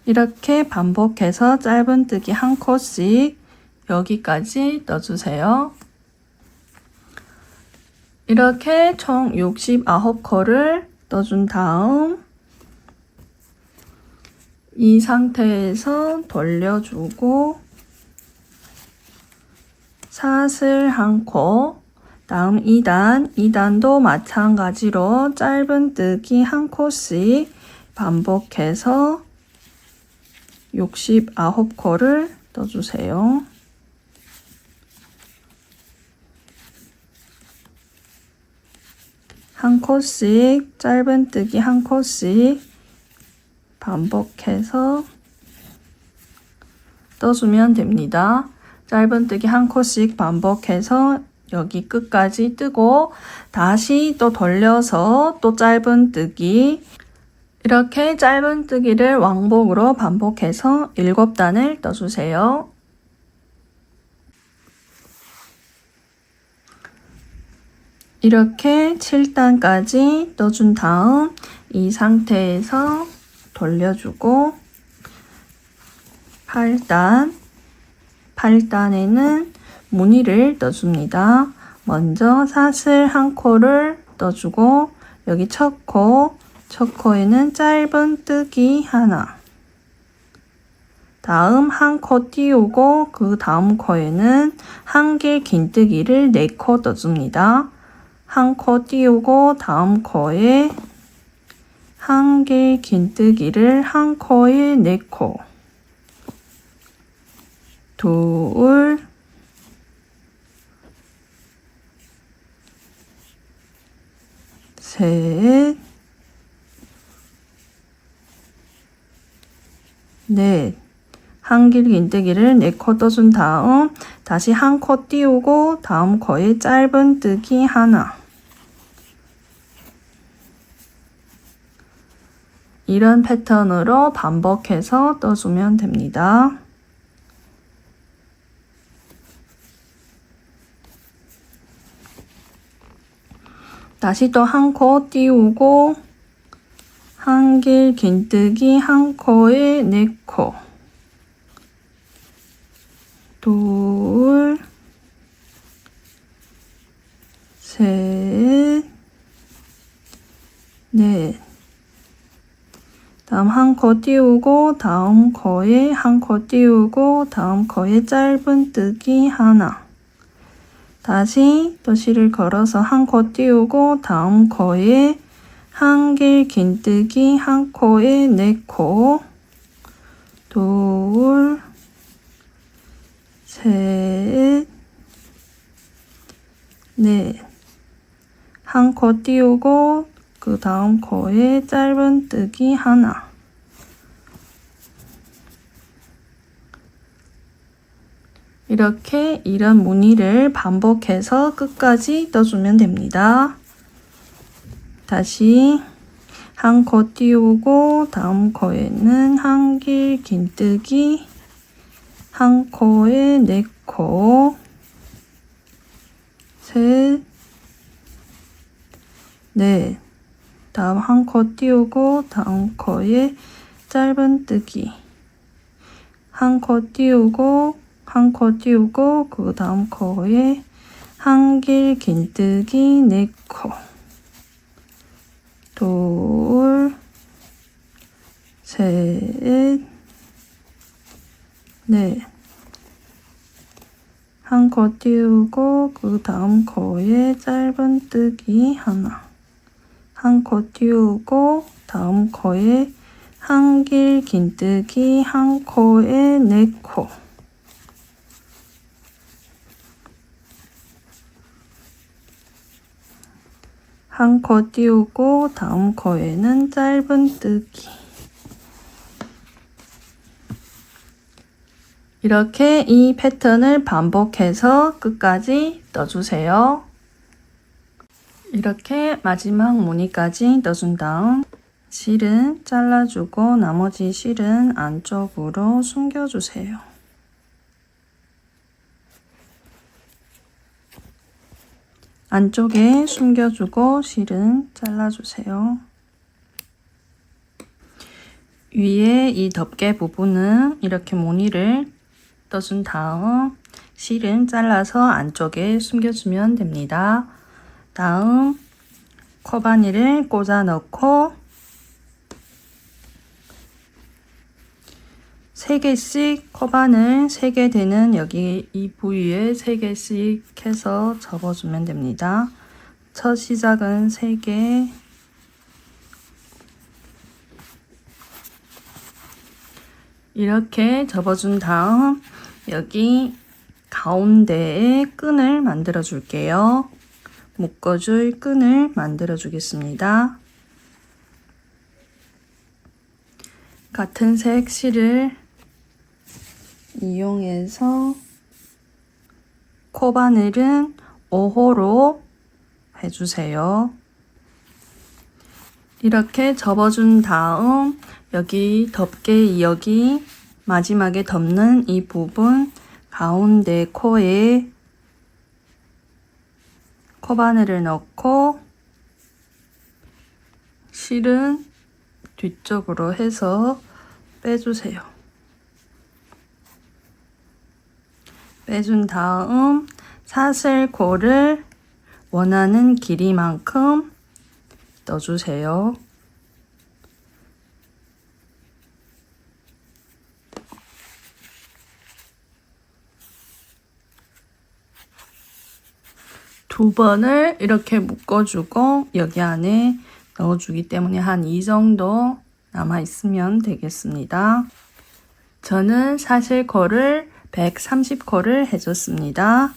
이렇게 반복해서 짧은뜨기 한 코씩 여기까지 넣어주세요. 이렇게 총 69코를 넣어준 다음 이 상태에서 돌려주고 사슬 한 코, 다음 2단도 마찬가지로 짧은뜨기 한 코씩 반복해서 69코를 넣어주세요. 한 코씩 짧은뜨기 한 코씩 반복해서 떠주면 됩니다. 짧은뜨기 한 코씩 반복해서 여기 끝까지 뜨고 다시 또 돌려서 또 짧은뜨기, 이렇게 짧은뜨기를 왕복으로 반복해서 7단을 떠주세요. 이렇게 7단까지 떠준 다음 이 상태에서 돌려주고 8단에는 무늬를 떠줍니다. 먼저 사슬 한 코를 떠주고 여기 첫 코에는 짧은뜨기 하나, 다음 한 코 띄우고 그 다음 코에는 한길 긴뜨기를 4코 떠줍니다. 한 코 띄우고 다음 코에 한길 긴뜨기를 한 코에 4코, 둘, 셋, 넷, 한길 긴뜨기를 4코 떠준 다음 다시 한 코 띄우고 다음 코에 짧은뜨기 하나, 이런 패턴으로 반복해서 떠주면 됩니다. 다시 또 한 코 띄우고 한길 긴뜨기 한 코에 4코, 둘, 셋, 넷, 다음 한 코 띄우고 다음 코에 한 코 띄우고 다음 코에 짧은뜨기 하나, 다시 또 실을 걸어서 한 코 띄우고 다음 코에 한길 긴뜨기 한 코에 4코, 둘, 셋, 넷, 한 코 띄우고 그 다음 코에 짧은뜨기 하나, 이렇게 이런 무늬를 반복해서 끝까지 떠주면 됩니다. 다시 한 코 띄우고 다음 코에는 한길 긴뜨기 한 코에 4코, 셋, 넷, 다음 한 코 띄우고 다음 코에 짧은뜨기 한 코 띄우고 한 코 띄우고 그 다음 코에 한길 긴뜨기 4코, 둘, 셋, 넷, 한 코 띄우고 그 다음 코에 짧은뜨기 하나, 한 코 띄우고 다음 코에 한길 긴뜨기 한 코에 4코, 한 코 띄우고 다음 코에는 짧은뜨기, 이렇게 이 패턴을 반복해서 끝까지 떠주세요. 이렇게 마지막 무늬까지 떠준 다음 실은 잘라주고 나머지 실은 안쪽으로 숨겨주세요. 안쪽에 숨겨주고 실은 잘라주세요. 위에 이 덮개 부분은 이렇게 무늬를 떠준 다음 실은 잘라서 안쪽에 숨겨주면 됩니다. 다음 코바니를 꽂아 넣고 3개씩 코바늘 3개 되는 여기 이 부위에 3개씩 해서 접어주면 됩니다. 첫 시작은 3개, 이렇게 접어준 다음 여기 가운데에 끈을 만들어 줄게요. 묶어줄 끈을 만들어 주겠습니다. 같은 색 실을 이용해서 코바늘은 5호로 해주세요. 이렇게 접어준 다음 여기 마지막에 덮는 이 부분 가운데 코에 코바늘을 넣고 실은 뒤쪽으로 해서 빼주세요. 빼준 다음 사슬코를 원하는 길이만큼 떠주세요. 두 번을 이렇게 묶어주고 여기 안에 넣어주기 때문에 한 이 정도 남아있으면 되겠습니다. 저는 사슬코를 130코를 해줬습니다.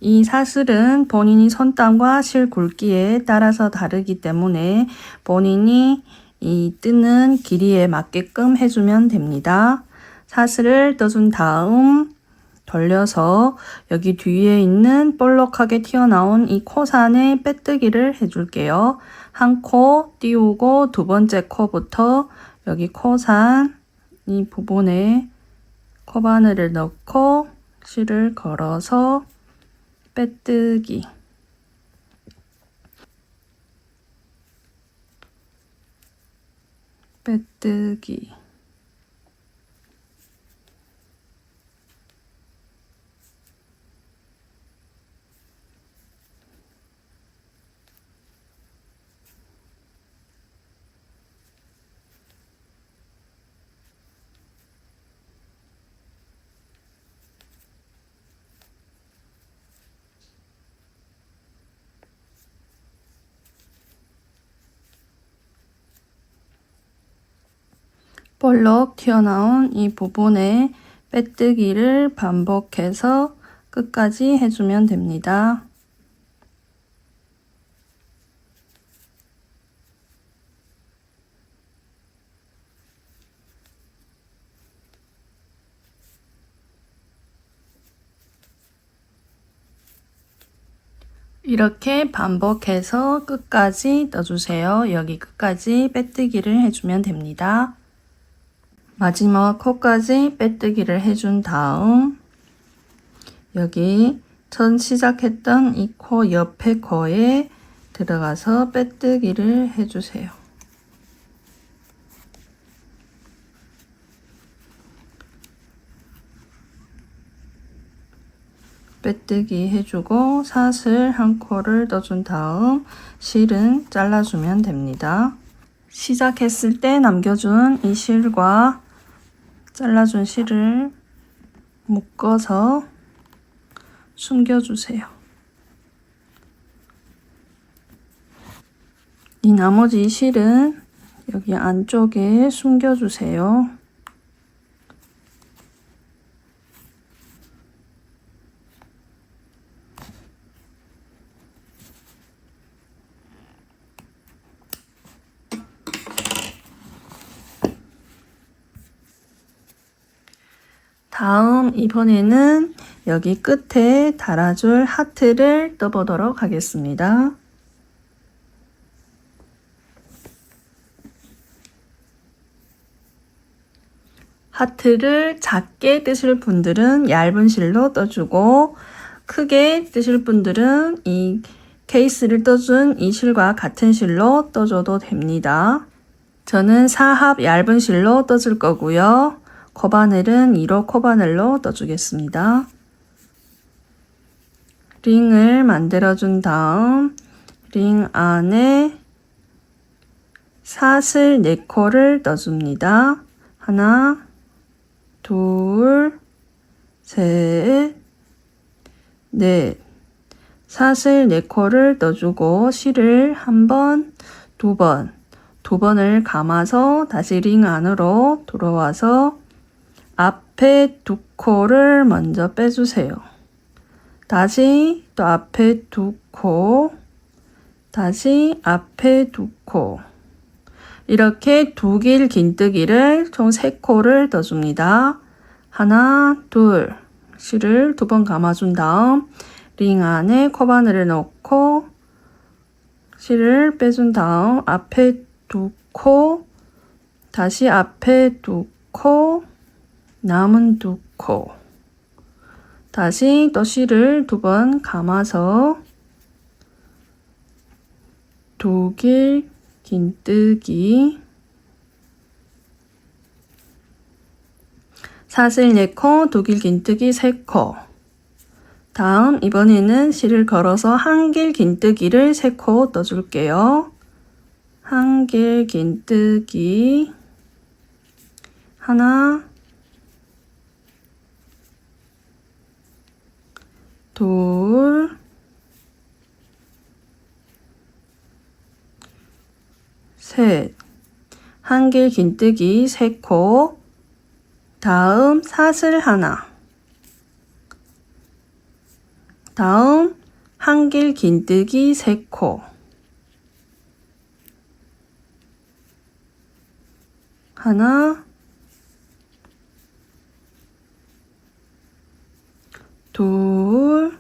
이 사슬은 본인이 손땀과 실 굵기에 따라서 다르기 때문에 본인이 이 뜨는 길이에 맞게끔 해주면 됩니다. 사슬을 떠준 다음 돌려서 여기 뒤에 있는 볼록하게 튀어나온 이 코산에 빼뜨기를 해줄게요. 한 코 띄우고 두 번째 코부터 여기 코산 이 부분에 코바늘을 넣고 실을 걸어서 빼뜨기. 빼뜨기. 볼록 튀어나온 이 부분에 빼뜨기를 반복해서 끝까지 해주면 됩니다. 이렇게 반복해서 끝까지 떠주세요. 여기 끝까지 빼뜨기를 해주면 됩니다. 마지막 코까지 빼뜨기를 해준 다음 여기 전 시작했던 이 코 옆에 코에 들어가서 빼뜨기를 해주세요. 빼뜨기 해주고 사슬 한 코를 떠준 다음 실은 잘라주면 됩니다. 시작했을 때 남겨준 이 실과 잘라준 실을 묶어서 숨겨주세요. 이 나머지 실은 여기 안쪽에 숨겨주세요. 다음 이번에는 여기 끝에 달아줄 하트를 떠보도록 하겠습니다. 하트를 작게 뜨실 분들은 얇은 실로 떠주고 크게 뜨실 분들은 이 케이스를 떠준 이 실과 같은 실로 떠줘도 됩니다. 저는 4합 얇은 실로 떠줄 거고요. 코바늘은 1호 코바늘로 떠주겠습니다. 링을 만들어준 다음 링 안에 사슬 4코를 떠줍니다. 하나, 둘, 셋, 넷. 사슬 4코를 떠주고 실을 한 번, 두 번을 감아서 다시 링 안으로 들어와서 앞에 2코를 먼저 빼주세요. 다시 또 앞에 2 코, 다시 앞에 2코. 이렇게 두 길 긴뜨기를 총 3코를 떠줍니다. 하나, 둘. 실을 2번 감아준 다음 링 안에 코바늘을 넣고 실을 빼준 다음 앞에 2코, 다시 앞에 2코, 남은 2코. 다시 또 실을 2번 감아서 두 길 긴뜨기, 사슬 4코, 두 길 긴뜨기 3코. 다음 이번에는 실을 걸어서 한 길 긴뜨기를 3코 떠줄게요. 한 길 긴뜨기 하나, 둘, 셋. 한 길 긴뜨기 3코. 다음 사슬 하나. 다음 한 길 긴뜨기 3코. 하나, 둘,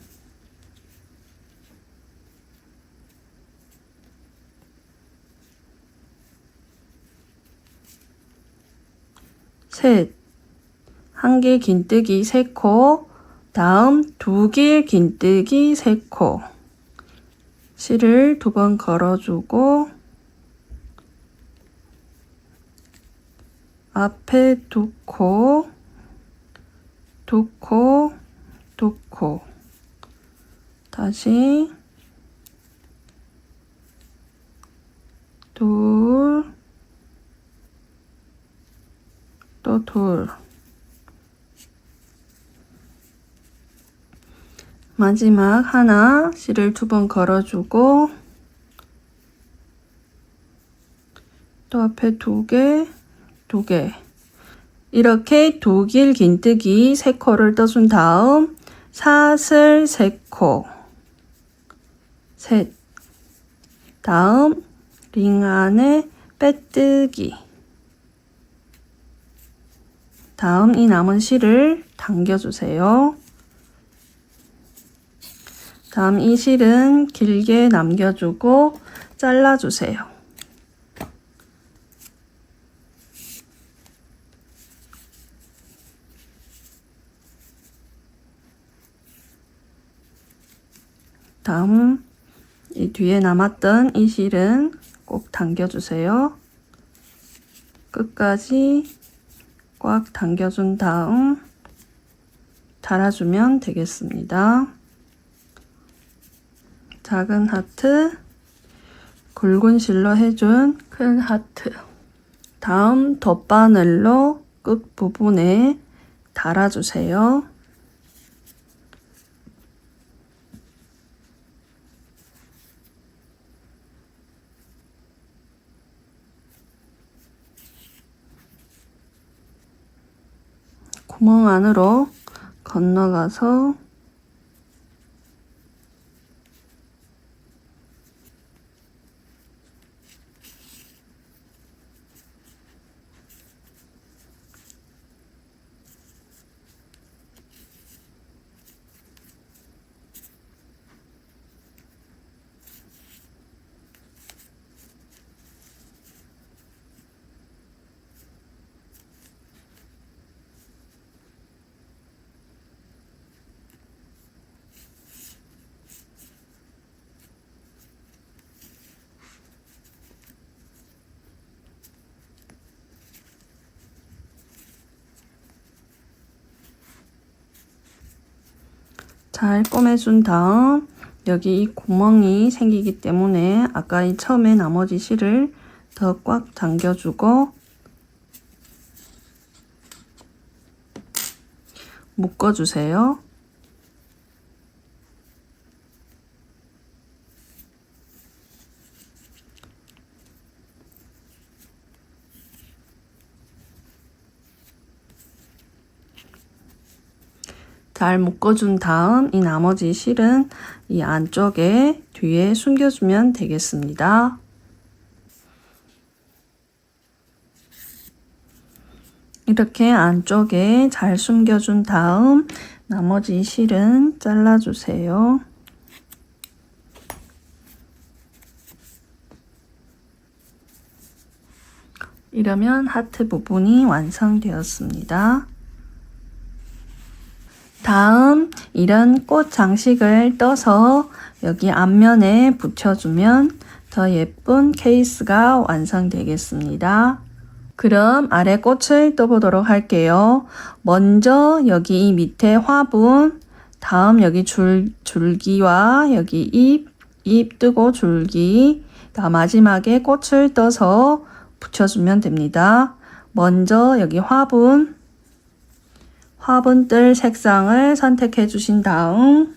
셋. 한 길 긴뜨기 3코. 다음 두 길 긴뜨기 3코. 실을 2번 걸어주고 앞에 2코, 2코, 2코. 다시 둘, 또 둘. 마지막 하나, 실을 2번 걸어주고 또 앞에 2개, 2개. 이렇게 두 길 긴뜨기 3코를 떠준 다음 사슬 3코, 셋. 다음 링 안에 빼뜨기. 다음 이 남은 실을 당겨주세요. 다음 이 실은 길게 남겨주고 잘라주세요. 다음 이 뒤에 남았던 이 실은 꼭 당겨주세요. 끝까지 꽉 당겨준 다음 달아주면 되겠습니다. 작은 하트, 굵은 실로 해준 큰 하트. 다음 덧바늘로 끝부분에 달아주세요. 구멍 안으로 건너가서 잘 꼬매준 다음 여기 이 구멍이 생기기 때문에 아까 이 처음에 나머지 실을 더 꽉 당겨주고 묶어주세요. 잘 묶어준 다음 이 나머지 실은 이 안쪽에 뒤에 숨겨주면 되겠습니다. 이렇게 안쪽에 잘 숨겨준 다음 나머지 실은 잘라주세요. 이러면 하트 부분이 완성되었습니다. 다음 이런 꽃 장식을 떠서 여기 앞면에 붙여주면 더 예쁜 케이스가 완성되겠습니다. 그럼 아래 꽃을 떠보도록 할게요. 먼저 여기 이 밑에 화분, 다음 여기 줄기와 여기 잎 뜨고 줄기, 마지막에 꽃을 떠서 붙여주면 됩니다. 먼저 여기 화분뜰 색상을 선택해 주신 다음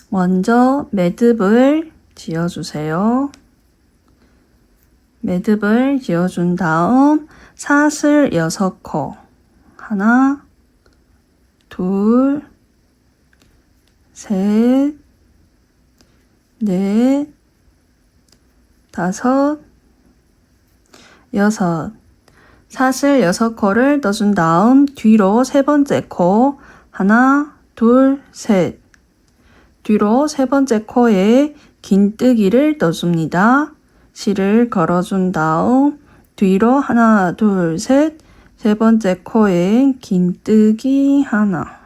먼저 매듭을 지어주세요. 매듭을 지어준 다음 사슬 6코 하나, 둘, 셋, 넷, 다섯, 여섯 사슬 6코를 떠준 다음 뒤로 세 번째 코 하나, 둘, 셋 뒤로 세 번째 코에 긴뜨기를 떠줍니다. 실을 걸어준 다음 뒤로 하나, 둘, 셋 세 번째 코에 긴뜨기 하나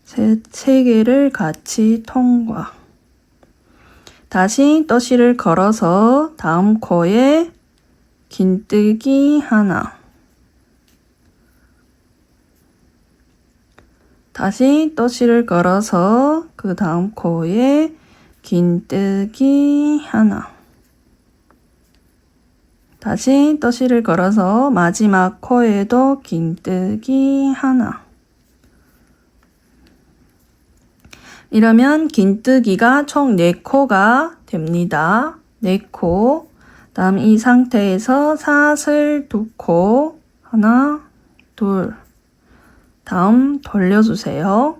세 개를 같이 통과. 다시 또 실을 걸어서 다음 코에 긴뜨기 하나 다시 또 실을 걸어서 그 다음 코에 긴뜨기 하나 다시 또 실을 걸어서 마지막 코에도 긴뜨기 하나. 이러면 긴뜨기가 총 4코가 됩니다. 4코. 다음 이 상태에서 사슬 2코 하나, 둘. 다음 돌려주세요.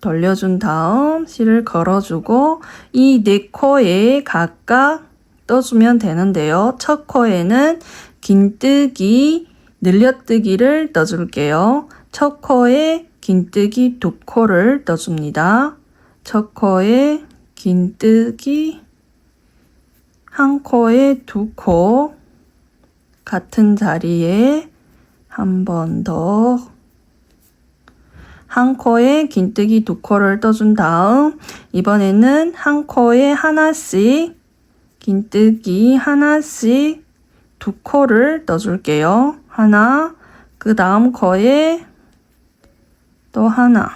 돌려준 다음 실을 걸어주고 이 4코에 각각 떠주면 되는데요. 첫 코에는 긴뜨기, 늘려뜨기를 떠줄게요. 첫 코에 긴뜨기 2코를 떠줍니다. 첫 코에 긴뜨기 1코에 2코 같은 자리에 한 번 더 1코에 긴뜨기 2코를 떠준 다음 이번에는 1코에 하나씩 긴뜨기 하나씩 2코를 떠줄게요. 하나, 그 다음 코에 또 하나.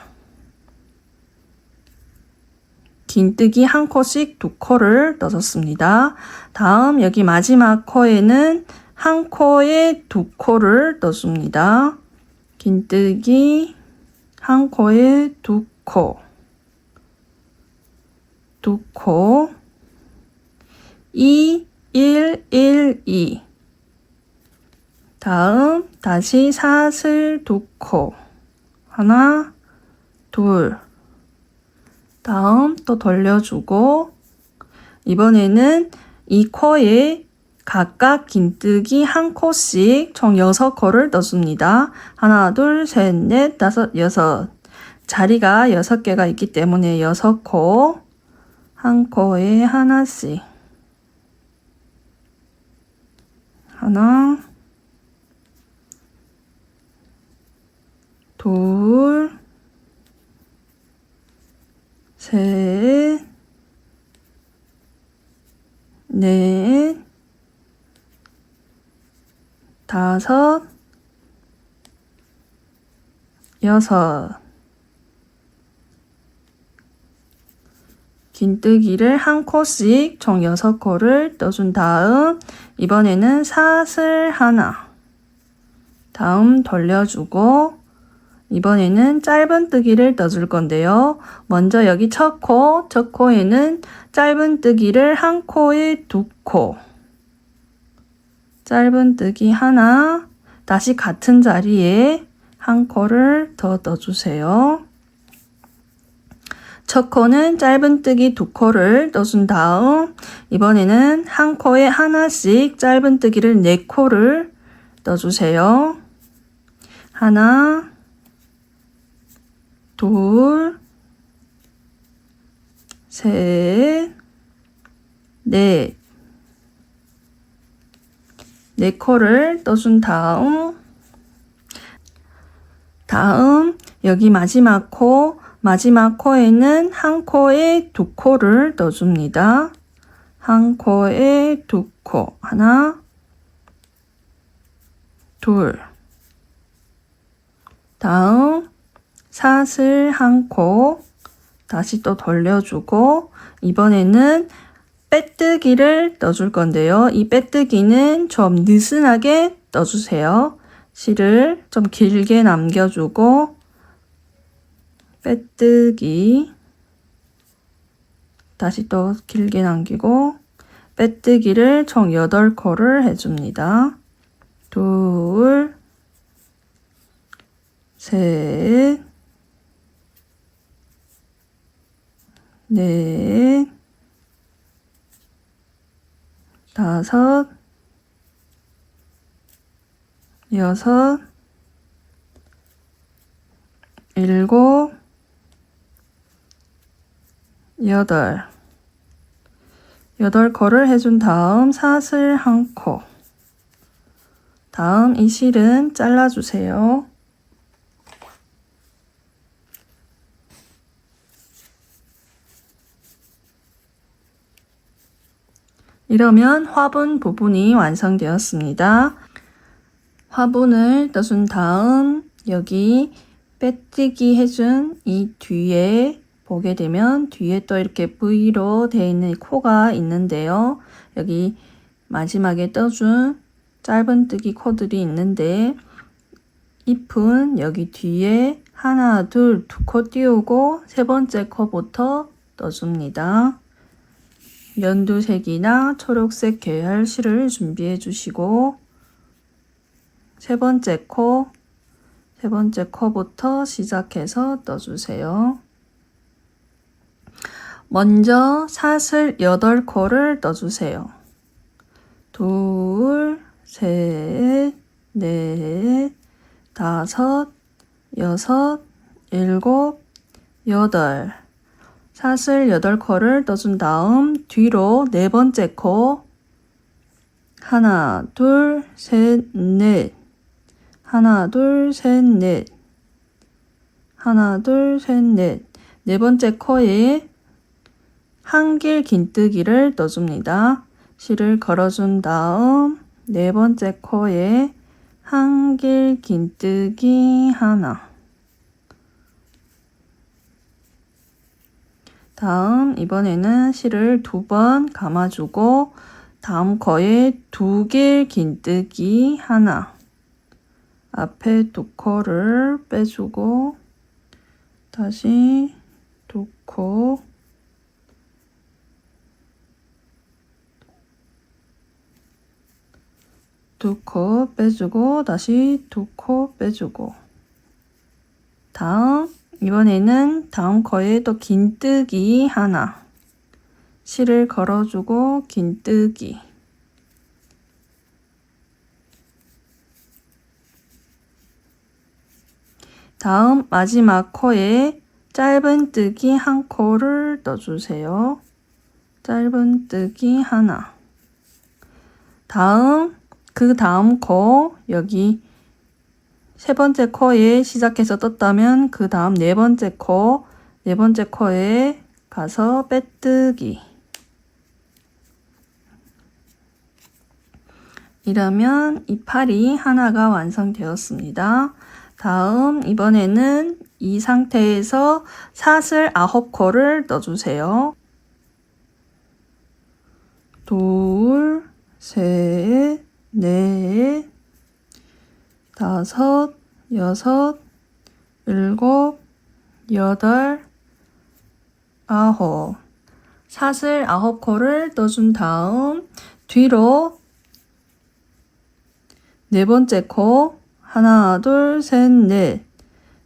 긴뜨기 1코씩 2코를 떠줬습니다. 다음 여기 마지막 코에는 1코에 2코를 떠줍니다. 긴뜨기 1코에 2코. 2코. 2, 1, 1, 2. 다음 다시 사슬 2코. 하나, 둘. 다음 또 돌려주고 이번에는 이 코에 각각 긴뜨기 1코씩 총 6코를 떠줍니다. 하나, 둘, 셋, 넷, 다섯, 여섯. 자리가 6개가 있기 때문에 6코. 1코에 하나씩. 하나, 둘, 셋, 넷, 다섯, 여섯. 긴뜨기를 1코씩 총 6코를 떠준 다음 이번에는 사슬 하나. 다음 돌려주고 이번에는 짧은뜨기를 떠줄 건데요. 먼저 여기 첫 코에는 짧은뜨기를 1코에 2코. 짧은뜨기 하나, 다시 같은 자리에 한 코를 더 떠주세요. 첫 코는 짧은뜨기 두 코를 떠준 다음 이번에는 한 코에 하나씩 짧은뜨기를 네 코를 떠주세요. 하나, 둘, 셋, 넷. 네 코를 떠준 다음 여기 마지막 코에는 한 코에 두 코를 떠줍니다. 한 코에 두 코. 하나, 둘. 다음 사슬 한 코 다시 또 돌려주고 이번에는 빼뜨기를 떠줄 건데요. 이 빼뜨기는 좀 느슨하게 떠주세요. 실을 좀 길게 남겨주고 빼뜨기 다시 또 길게 남기고 빼뜨기를 총 8코를 해줍니다. 둘, 셋, 넷, 다섯, 여섯, 일곱, 여덟. 8코를 해준 다음 사슬 한 코. 다음 이 실은 잘라주세요. 이러면 화분 부분이 완성되었습니다. 화분을 떠준 다음 여기 빼뜨기 해준 이 뒤에 보게 되면 뒤에 또 이렇게 V로 되어 있는 코가 있는데요. 여기 마지막에 떠준 짧은뜨기 코들이 있는데 잎은 여기 뒤에 하나, 둘, 두 코 띄우고 세 번째 코부터 떠줍니다. 연두색이나 초록색 계열 실을 준비해 주시고 세 번째 코부터 시작해서 떠주세요. 먼저 사슬 8코를 떠주세요. 둘, 셋, 넷, 다섯, 여섯, 일곱, 여덟. 사슬 8코를 떠준 다음 뒤로 네 번째 코 하나, 둘, 셋, 넷. 하나, 둘, 셋, 넷. 하나, 둘, 셋, 넷. 네 번째 코에 한길 긴뜨기를 떠줍니다. 실을 걸어준 다음 네 번째 코에 한길 긴뜨기 하나. 다음 이번에는 실을 2번 감아주고 다음 코에 2길 긴뜨기 하나. 앞에 2코를 빼주고 다시 2코 2코 빼주고 다시 2코 빼주고 다음 이번에는 다음 코에 또 긴뜨기 하나 실을 걸어주고 긴뜨기 다음 마지막 코에 짧은뜨기 한 코를 떠주세요. 짧은뜨기 하나 다음 그 다음 코 여기 세 번째 코에 시작해서 떴다면 그 다음 네 번째 코에 가서 빼뜨기 이러면 이 팔이 하나가 완성되었습니다. 다음 이번에는 이 상태에서 사슬 9코를 떠주세요. 둘, 셋, 넷, 다섯, 여섯, 일곱, 여덟, 아홉. 사슬 9코를 떠준 다음 뒤로 네 번째 코 하나 둘 셋 넷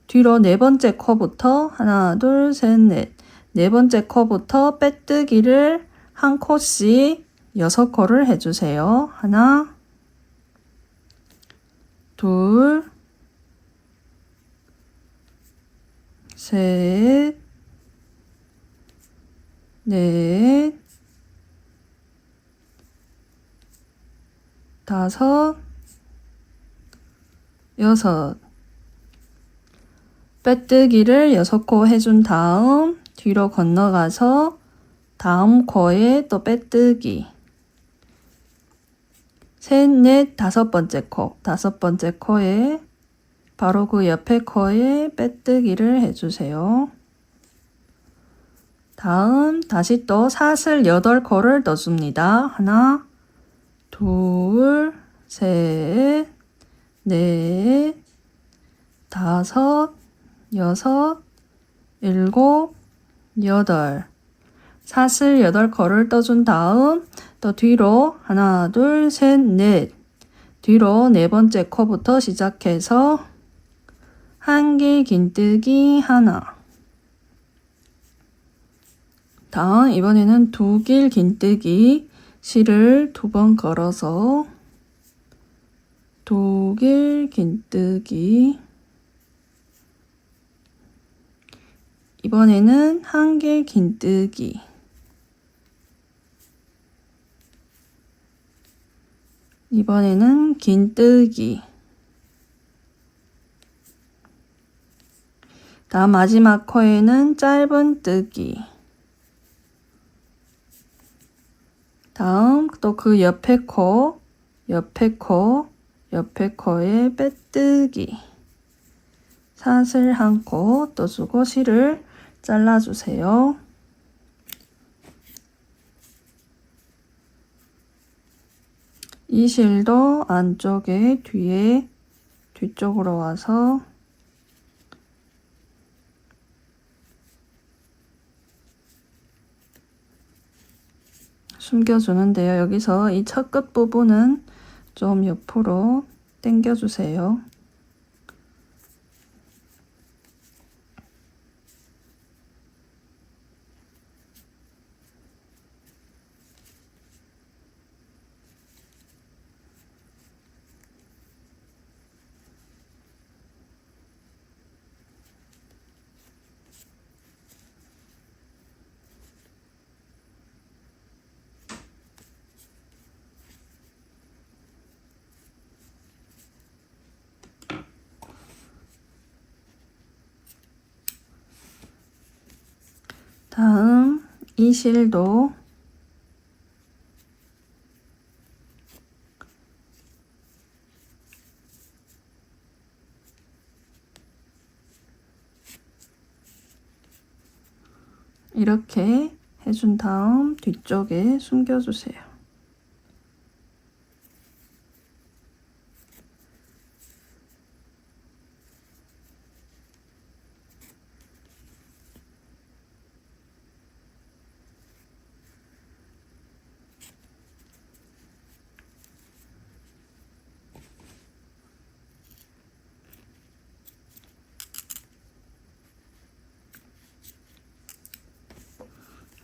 뒤로 네 번째 코부터 하나 둘 셋 넷 네 번째 코부터 빼뜨기를 한 코씩 6코를 해주세요. 하나 둘 셋 넷 다섯 여섯 빼뜨기를 6코 해준 다음 뒤로 건너가서 다음 코에 또 빼뜨기 셋, 넷, 다섯 번째 코에 바로 그 옆에 코에 빼뜨기를 해주세요. 다음 다시 또 사슬 8코를 넣어줍니다. 하나 둘 셋 넷 다섯 여섯 일곱 여덟 사슬 8코를 떠준 다음 또 뒤로 하나 둘 셋 넷 뒤로 네 번째 코부터 시작해서 한길 긴뜨기 하나 다음 이번에는 두 길 긴뜨기 실을 2번 걸어서 두 길 긴뜨기 이번에는 한 길 긴뜨기 이번에는 긴뜨기 다음 마지막 코에는 짧은 뜨기 다음 또 그 옆에 코에 빼뜨기 사슬 한 코 떠주고 실을 잘라주세요. 이 실도 안쪽에 뒤쪽으로 와서 숨겨주는데요. 여기서 이 첫 끝 부분은 좀 옆으로 당겨주세요. 다음 이 실도 이렇게 해준 다음 뒤쪽에 숨겨주세요.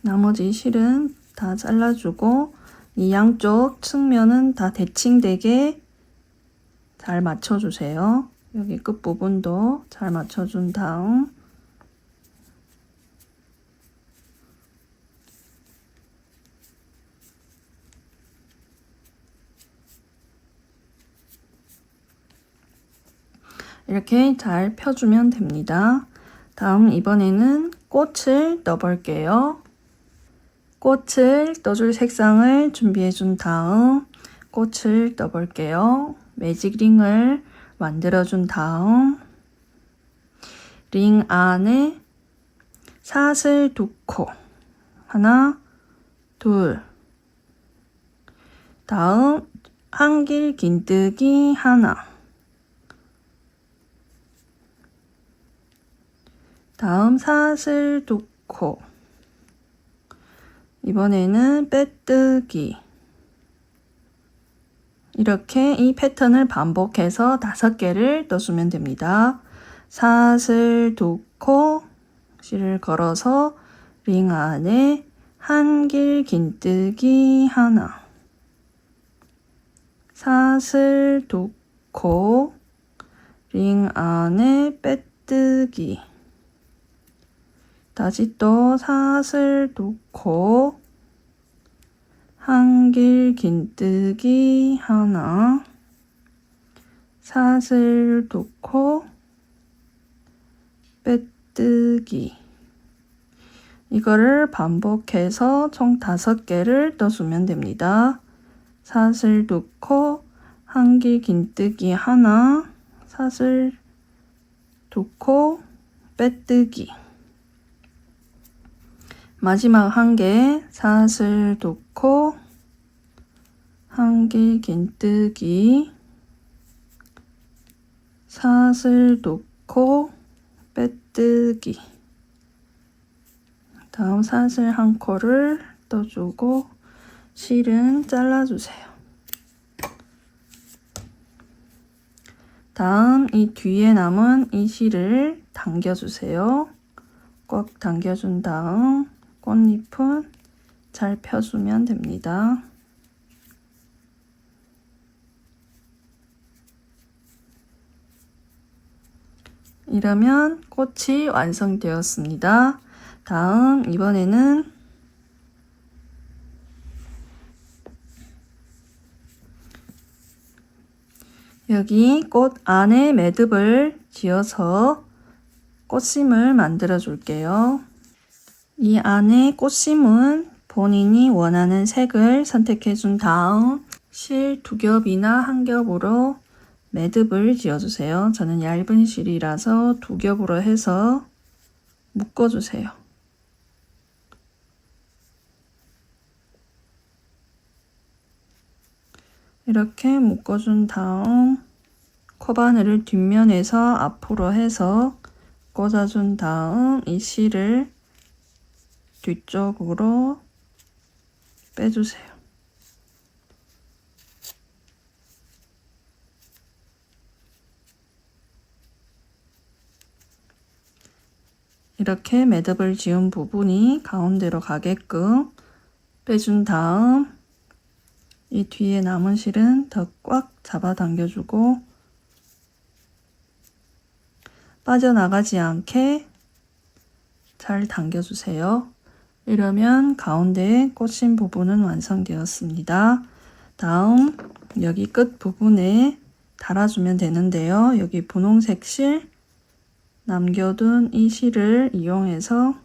나머지 실은 다 잘라주고 이 양쪽 측면은 다 대칭되게 잘 맞춰주세요. 여기 끝부분도 잘 맞춰준 다음 이렇게 잘 펴주면 됩니다. 다음 이번에는 꽃을 넣어볼게요. 꽃을 떠줄 색상을 준비해 준 다음 꽃을 떠볼게요. 매직 링을 만들어 준 다음 링 안에 사슬 2코 하나 둘 다음 한 길 긴뜨기 하나 다음 사슬 2코 이번에는 빼뜨기 이렇게 이 패턴을 반복해서 5개를 떠주면 됩니다. 사슬 2코, 실을 걸어서 링 안에 한길 긴뜨기 하나, 사슬 2코, 링 안에 빼뜨기, 다시 또 사슬 2코, 한길 긴뜨기 하나, 사슬 2코, 빼뜨기. 이거를 반복해서 총 5개를 떠주면 됩니다. 사슬 2코, 한길 긴뜨기 하나, 사슬 2코, 빼뜨기. 마지막 한 개, 사슬 2코, 한길 긴뜨기, 사슬 2코, 빼뜨기. 다음 사슬 1코를 떠주고 실은 잘라주세요. 다음 이 뒤에 남은 이 실을 당겨주세요. 꽉 당겨준 다음 꽃잎은 잘 펴주면 됩니다. 이러면 꽃이 완성되었습니다. 다음 이번에는 여기 꽃 안에 매듭을 지어서 꽃심을 만들어 줄게요. 이 안에 꽃심은 본인이 원하는 색을 선택해 준 다음 실 2겹이나 1겹으로 매듭을 지어주세요. 저는 얇은 실이라서 2겹으로 해서 묶어주세요. 이렇게 묶어준 다음 코바늘을 뒷면에서 앞으로 해서 꽂아준 다음 이 실을 뒤쪽으로 빼주세요. 이렇게 매듭을 지은 부분이 가운데로 가게끔 빼준 다음 이 뒤에 남은 실은 더 꽉 잡아 당겨주고 빠져나가지 않게 잘 당겨주세요. 이러면 가운데 꽂힌 부분은 완성되었습니다. 다음 여기 끝 부분에 달아주면 되는데요. 여기 분홍색 실 남겨둔 이 실을 이용해서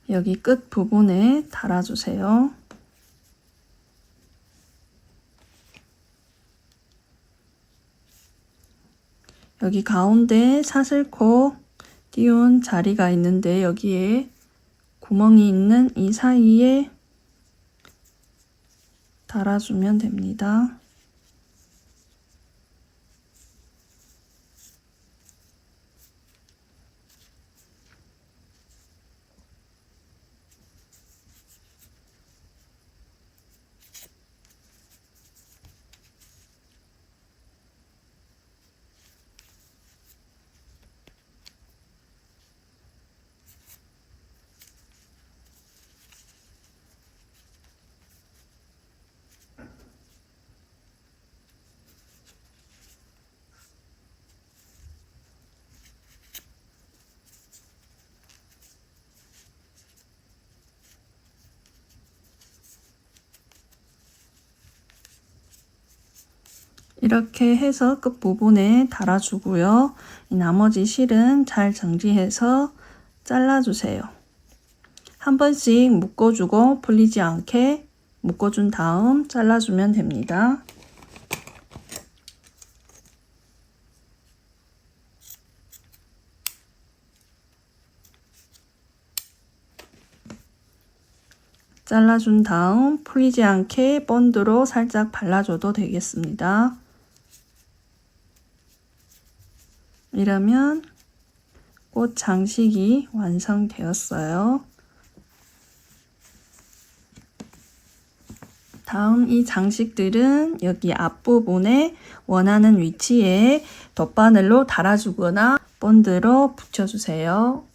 여기 끝 부분에 달아주세요. 여기 가운데 사슬코 띄운 자리가 있는데 여기에 구멍이 있는 이 사이에 달아주면 됩니다. 이렇게 해서 끝부분에 달아주고요. 이 나머지 실은 잘 정리해서 잘라주세요. 한 번씩 묶어주고 풀리지 않게 묶어준 다음 잘라주면 됩니다. 잘라준 다음 풀리지 않게 본드로 살짝 발라줘도 되겠습니다. 이러면 꽃 장식이 완성되었어요. 다음 이 장식들은 여기 앞부분에 원하는 위치에 덧바늘로 달아주거나 본드로 붙여주세요.